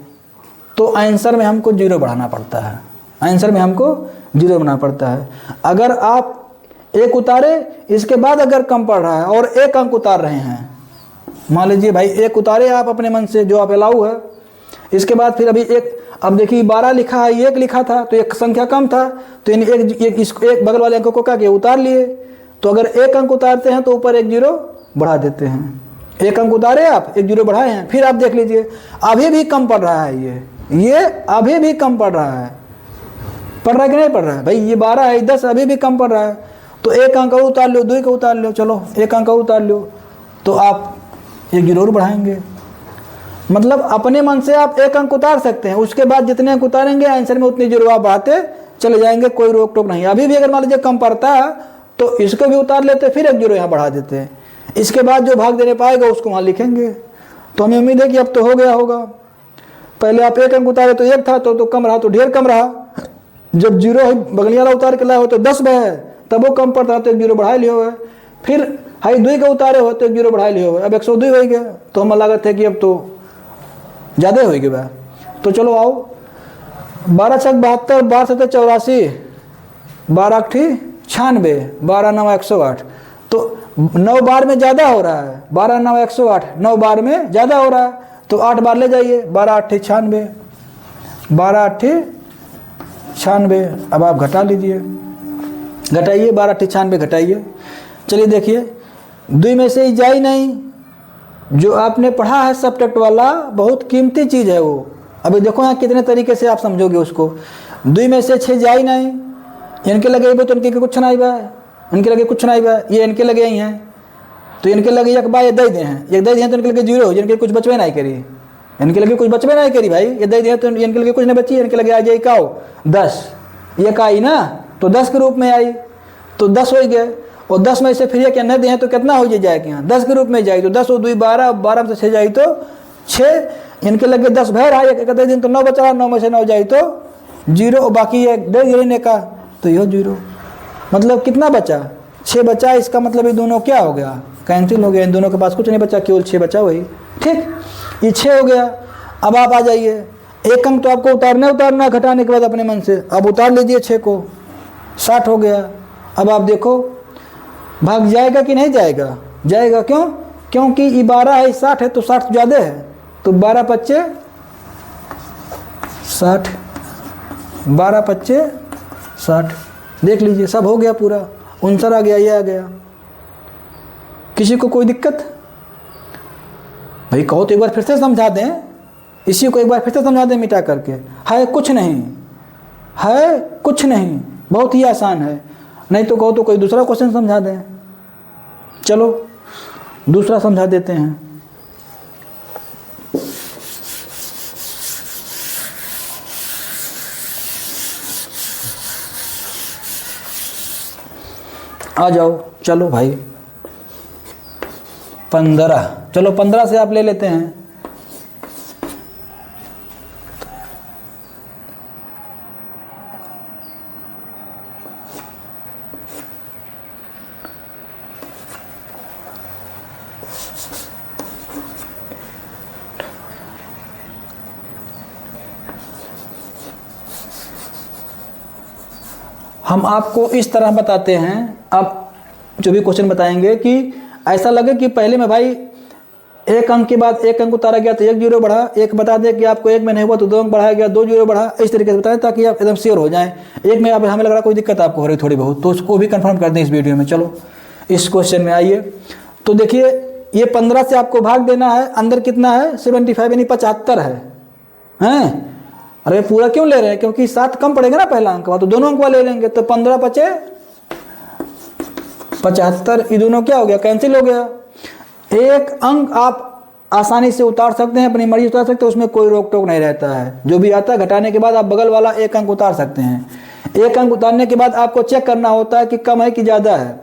तो आंसर में हमको 0 बढ़ाना पड़ता है, आंसर में हमको 0 बनाना पड़ता है। अगर आप 1 उतारे, इसके बाद अगर कम पड़ रहा है और 1 अंक उतार रहे हैं, मान लीजिए भाई एक उतारे आप अपने मन से, जो आप अलाउ है। इसके बाद फिर अभी एक, अब देखिए 12 लिखा है, एक लिखा था तो एक संख्या कम था, तो यानी एक बगल वाले अंक को क्या किया, उतार लिए। तो अगर एक अंक उतारते हैं तो ऊपर एक जीरो बढ़ा देते हैं। एक अंक उतारे आप, एक जीरो बढ़ाए हैं, फिर आप देख लीजिए अभी भी कम पड़ रहा है, ये अभी भी कम पड़ रहा है। पड़ रहा है कि नहीं पड़ रहा है भाई? ये 12 है, 10 अभी भी कम पड़ रहा है। तो एक अंक और उतार लो, 2 का उतार लो, चलो एक अंक और उतार लो, तो आप एक जीरो और बढ़ाएंगे। मतलब अपने मन से आप एक अंक उतार सकते हैं, उसके बाद जितने अंक उतारेंगे आंसर में उतनी जीरो आप बढ़ाते चले जाएंगे, कोई रोक टोक नहीं। अभी भी अगर मान लीजिए कम पड़ता है तो इसको भी उतार लेते, फिर एक जीरो यहाँ बढ़ा देते हैं। इसके बाद जो भाग देने पाएगा उसको वहाँ लिखेंगे। तो हमें उम्मीद है कि अब तो हो गया होगा। पहले आप एक अंक उतारे तो एक था, तो कम रहा, तो ढेर कम रहा। जब जीरो बगलिया वाला उतार के लाए हो तो 10 है, तब वो कम पड़ता है तो एक जीरो बढ़ा लियो है। फिर हाई 2 का उतारे हो तो एक जीरो बढ़ा लियो है, अब 102 हो गया। तो हमें लागत है कि अब तो ज़्यादा हो गया। तो चलो आओ, 12 छक 72, 12 सत्तर 84, 12 अठी 96, 12 9 108। तो 9 बार में ज़्यादा हो रहा है, 12 9 108, 9 बार में ज़्यादा हो रहा है, तो 8 बार ले जाइए, 12 अठी 96, 12 अठी 96। अब आप घटा लीजिए, घटाइए, 12 अठी 96 घटाइए। चलिए देखिए, 2 में से ही जाए नहीं। जो आपने पढ़ा है सब्ट्रैक्ट वाला बहुत कीमती चीज़ है वो। अभी देखो यहाँ कितने तरीके से आप समझोगे उसको। 2 में से 6 जाए नहीं, इनके लगे तो इनके कुछ नहीं बा, इनके लगे कुछ नहीं बा, ये इनके लगे ही हैं, तो इनके लगे एक बार ये दे दें हैं, एक दे दें तो इनके लगे जीरो, इनके कुछ बचवे नहीं करी, इनके लगे कुछ बचवे नहीं करी भाई, ये दे दें तो इनके लगे कुछ नहीं बची, इनके लगे आ जाए का 10, ये का आई ना, तो 10 के रूप में आई, तो 10 हो गए। और 10 में से फिर ये क्या न दें तो कितना हो जाएगा, यहाँ 10 के रूप में जाए तो 10 और 2 12, 12 में से 6 जाए तो 6, इनके लगे 10 भर है, एक दिन तो 9 बचा, 9 में से 9 जाए तो जीरो, बाकी एक दे गिरने का तो यह जीरो। मतलब कितना बचा, 6 बचा। इसका मतलब ये दोनों क्या हो गया, कैंसिल हो गया, इन दोनों के पास कुछ नहीं बचा, केवल 6 बचा वही। ठीक, ये 6 हो गया। अब आप आ जाइए, एक अंक तो आपको उतारना घटाने के बाद अपने मन से, अब उतार लीजिए 6 को, 60 हो गया। अब आप देखो भाग जाएगा कि नहीं जाएगा, जाएगा। क्यों? क्योंकि ये 12 है, 60 है, तो 60 ज़्यादा है, तो 12 पच्चे 60, 12 पच्चे 60। देख लीजिए सब हो गया पूरा, 69 आ गया, ये आ गया। किसी को कोई दिक्कत भाई? कहो तो एक बार फिर से समझा दें, इसी को एक बार फिर से समझा दें मिटा करके। है कुछ नहीं, है कुछ नहीं, बहुत ही आसान है। नहीं तो कहो तो कोई दूसरा क्वेश्चन समझा दें। चलो दूसरा समझा देते हैं। आ जाओ, चलो भाई 15, चलो 15 से आप ले लेते हैं। हम आपको इस तरह बताते हैं, आप जो भी क्वेश्चन बताएंगे कि ऐसा लगे कि पहले में भाई एक अंक के बाद एक अंक उतारा गया तो एक जीरो बढ़ा, एक बता दें कि आपको एक में नहीं हुआ तो 2 अंक बढ़ाया गया, 2 जीरो बढ़ा, इस तरीके से बताएं ताकि आप एकदम श्योर हो जाएं। एक में आप हमें लग रहा कोई दिक्कत आपको हो रही थोड़ी बहुत, तो उसको भी कंफर्म कर दें इस वीडियो में। चलो इस क्वेश्चन में आइए। तो देखिए ये 15 से आपको भाग देना है, अंदर कितना है 75 यानी 75 है। अरे पूरा क्यों ले रहे हैं, क्योंकि 7 कम पड़ेगा ना पहला अंक, तो दोनों अंक ले लेंगे, तो 15 पचे 75, ये दोनों क्या हो गया, कैंसिल हो गया। एक अंक आप आसानी से उतार सकते हैं, अपनी मर्जी उतार सकते हैं, उसमें कोई रोक टोक नहीं रहता है। जो भी आता है घटाने के बाद आप बगल वाला एक अंक उतार सकते हैं। एक अंक उतारने के बाद आपको चेक करना होता है कि कम है कि ज़्यादा है।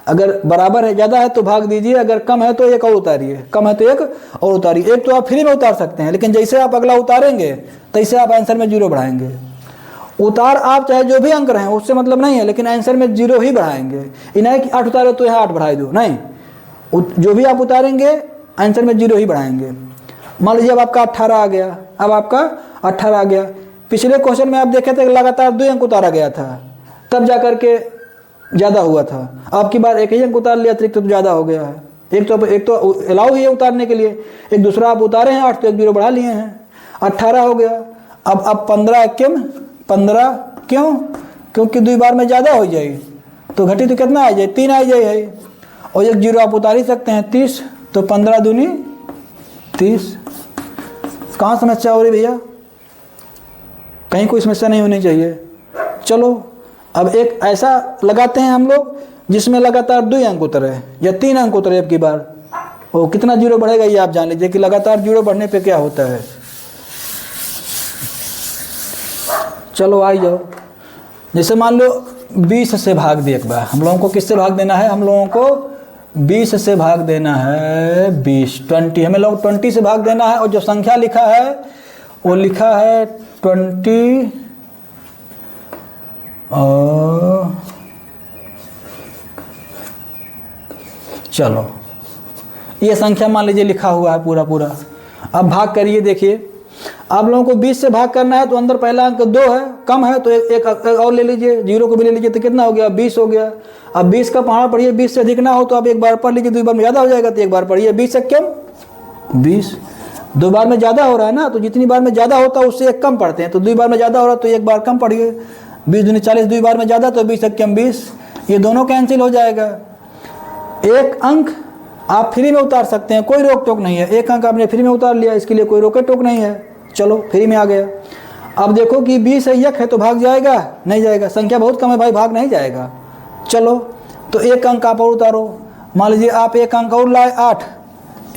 अगर बराबर है, ज़्यादा है तो भाग दीजिए, अगर कम है तो एक और उतारिए, कम है तो एक और उतारिए। एक तो आप फ्री में उतार सकते हैं, लेकिन जैसे आप अगला उतारेंगे तैसे आप आंसर में जीरो बढ़ाएंगे। उतार आप चाहे जो भी अंक रहें उससे मतलब नहीं है, लेकिन आंसर में जीरो ही बढ़ाएंगे। ये नहीं कि 8 उतारे तो यहाँ 8 बढ़ाई दो, नहीं, जो भी आप उतारेंगे आंसर में जीरो ही बढ़ाएंगे। मान लीजिए अब आपका 18 आ गया, अब आपका 18 आ गया। पिछले क्वेश्चन में आप देखे थे लगातार 2 अंक उतारा गया था, तब जा करके ज़्यादा हुआ था। आपकी बार एक ही अंक उतार लिया अतिरिक्त तो ज़्यादा हो गया है, एक तो अलाउ ही है उतारने के लिए, एक दूसरा आप उतारे हैं 8 तो एक 0 बढ़ा लिए हैं, 18 हो गया। अब 15 क्यों? क्योंकि 2 बार में ज़्यादा हो जाएगी तो घटी तो कितना आ जाए, 3 आ जाए है, और एक 0 आप उतार ही सकते हैं 30, तो 15 दूनी 30। कहाँ समस्या हो रही भैया? कहीं कोई समस्या नहीं होनी चाहिए। चलो अब एक ऐसा लगाते हैं हम लोग जिसमें लगातार 2 अंक उतरे या 3 अंक उतरे अब की बार, वो कितना 0 बढ़ेगा ये आप जान लीजिए कि लगातार 0 बढ़ने पे क्या होता है। चलो आई जाओ, जैसे मान लो 20 से भाग दिया एक बार, हम लोगों को किससे भाग देना है? हम लोगों को 20 से भाग देना है 20 हमें लोग 20 से भाग देना है, और जो संख्या लिखा है वो लिखा है 20 और चलो ये संख्या मान लीजिए लिखा हुआ है पूरा। अब भाग करिए, देखिए आप लोगों को 20 से भाग करना है तो अंदर पहला अंक 2 है, कम है तो एक और ले लीजिए, 0 को भी ले लीजिए, तो कितना हो गया? 20 हो गया। अब 20 का पहाड़ा पढ़िए, 20 से अधिक ना हो तो आप एक बार पढ़ लीजिए, 2 बार में ज़्यादा हो जाएगा तो एक बार पढ़िए। 20 से कम 20, 2 बार में ज़्यादा हो रहा है ना, तो जितनी बार में ज़्यादा होता है उससे एक कम पढ़ते हैं, तो 2 बार में ज़्यादा हो रहा है तो एक बार कम पढ़िए। 20 दूनी 40, 2 बार में ज़्यादा तो 20 से कम 20, ये दोनों कैंसिल हो जाएगा। एक अंक आप फ्री में उतार सकते हैं, कोई रोक टोक नहीं है, एक अंक आपने फ्री में उतार लिया, इसके लिए कोई रोके टोक नहीं है। चलो फ्री में आ गया। अब देखो कि 20 एक है तो भाग जाएगा? नहीं जाएगा, संख्या बहुत कम है भाई, भाग नहीं जाएगा। चलो तो एक अंक आप और उतारो, मान लीजिए आप एक अंक और लाए 8,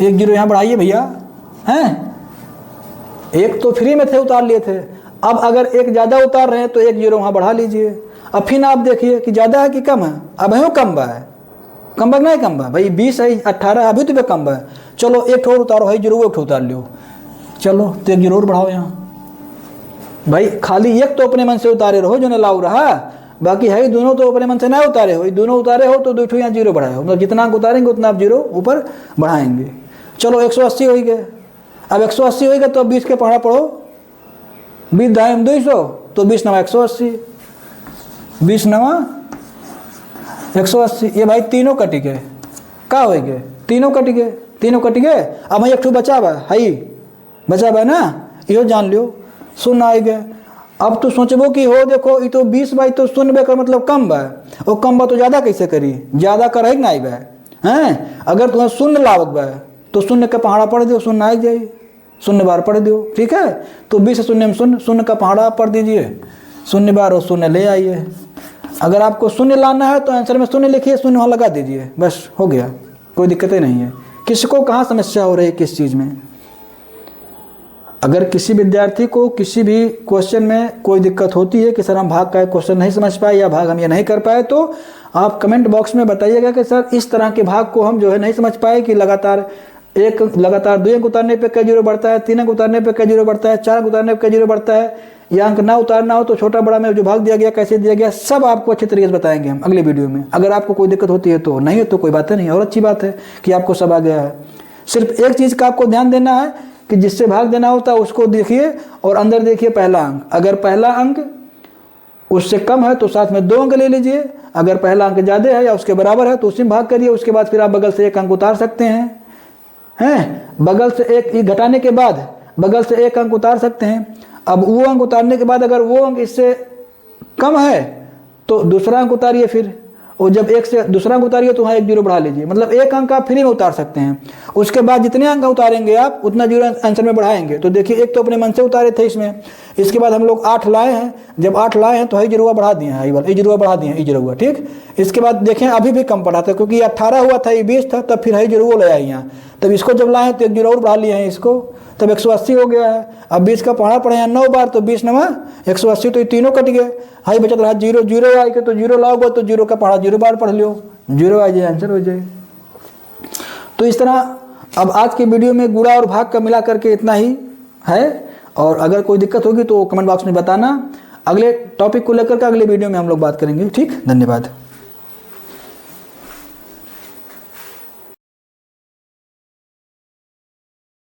एक 0 यहाँ बढ़ाइए भैया, हैं एक तो फ्री में थे उतार लिए थे, अब अगर एक ज़्यादा उतार रहे हैं तो एक 0 वहाँ बढ़ा लीजिए। अब फिर आप देखिए कि ज़्यादा है कि कम है, अब है कम बा है, कम बा नहीं कम बा भाई, 20 है 18 अभी तो भी कम बा। चलो एक और उतारो है 0, एक उतार लो, चलो तो एक 0 और बढ़ाओ यहाँ भाई। खाली एक तो अपने मन से उतारे रहो जो न लाऊ रहा, बाकी है दोनों तो अपने मन से ना उतारे हो, दोनों उतारे हो तो 2 यहाँ 0 बढ़ाए हो, मतलब जितना अंक उतारेंगे उतना आप 0 ऊपर बढ़ाएंगे। चलो 180 हो गए। अब 180 हो गए तो अब 20 के पहाड़ा पढ़ो, 20 दाएं 200 तो 20 नवा 180, 20 नवा 180, ये भाई तीनों कट गए, का हो गए? तीनों कट गए। अब भाई एक ठो बचा बा ना, यो जान लियो, 0 आ गए। अब तो सोचबो कि हो देखो ये तो 20 बाई तो 0 का मतलब कम बा, और कम बा तो ज़्यादा कैसे करी? ज़्यादा कर ना आई बा हैं, अगर तुम्हें 0 लावक बा तो 0 का पहाड़ा पढ़ दो, 0 आ जाए, 0 बार पढ़ दो, ठीक है। तो 20 से 0 में 0 का पहाड़ा पढ़ दीजिए, 0 बार और 0 ले आइए। अगर आपको 0 लाना है तो आंसर में 0 लिखिए, 0 वहाँ लगा दीजिए, बस हो गया, कोई दिक्कतें नहीं है। किसको कहाँ समस्या हो रही है किस चीज़ में? अगर किसी विद्यार्थी को किसी भी क्वेश्चन में कोई दिक्कत होती है कि सर हम भाग का क्वेश्चन नहीं समझ पाए या भाग हम ये नहीं कर पाए, तो आप कमेंट बॉक्स में बताइएगा कि सर इस तरह के भाग को हम जो है नहीं समझ पाए कि लगातार 2 अंक उतारने पे कई 0 बढ़ता है, 3 अंक उतारने पे कई 0 बढ़ता है, 4 अंक उतारने पे कई 0 बढ़ता है, या अंक ना उतारना हो तो छोटा बड़ा में जो भाग दिया गया कैसे दिया गया, सब आपको अच्छे तरीके से बताएंगे हम अगले वीडियो में। अगर आपको कोई दिक्कत होती है तो नहीं है तो कोई बात नहीं, और अच्छी बात है कि आपको सब आ गया है। सिर्फ एक चीज़ का आपको ध्यान देना है कि जिससे भाग देना होता है उसको देखिए, और अंदर देखिए पहला अंक, अगर पहला अंक उससे कम है तो साथ में 2 अंक ले लीजिए, अगर पहला अंक ज़्यादा है या उसके बराबर है तो उसी में भाग करिए। उसके बाद फिर आप बगल से 1 अंक उतार सकते हैं, बगल से एक घटाने के बाद बगल से 1 अंक उतार सकते हैं। अब वो अंक उतारने के बाद अगर वो अंक इससे कम है तो दूसरा अंक उतारिए फिर, और जब 1 से दूसरा अंक उतारिए तो वहाँ 1 0 बढ़ा लीजिए, मतलब 1 अंक आप फ्री में उतार सकते हैं। उसके बाद जितने अंक उतारेंगे आप उतना 0 आंसर में बढ़ाएंगे। तो देखिए एक तो अपने मन से उतारे थे इसमें, इसके बाद हम लोग 8 लाए हैं, जब 8 लाए हैं तो हाई 0 बढ़ा दिए हैं, हाई वाला 0 बढ़ा दिए हैं, 0 ठीक। इसके बाद देखें अभी भी कम पड़ा था क्योंकि 18 हुआ था, ये 20 था, तब फिर हाई 0 ले आए यहाँ, तब इसको जब लाए तो 1 0 और बढ़ा लिए हैं इसको, तब 180 हो गया है। अब 20 का पहाड़ा पड़े हैं 9 बार तो 20 नवा 180, तो ये तीनों कट गए, हाई बचत रहा 0 0 आएगा तो 0 लाओगे तो 0 का पहाड़ा 0 बार पढ़ लियो, 0 आ जाए, आंसर हो जाए। तो इस तरह अब आज के वीडियो में गुणा और भाग का मिला करके इतना ही है, और अगर कोई दिक्कत होगी तो कमेंट बॉक्स में बताना। अगले टॉपिक को लेकर के अगले वीडियो में हम लोग बात करेंगे। ठीक, धन्यवाद।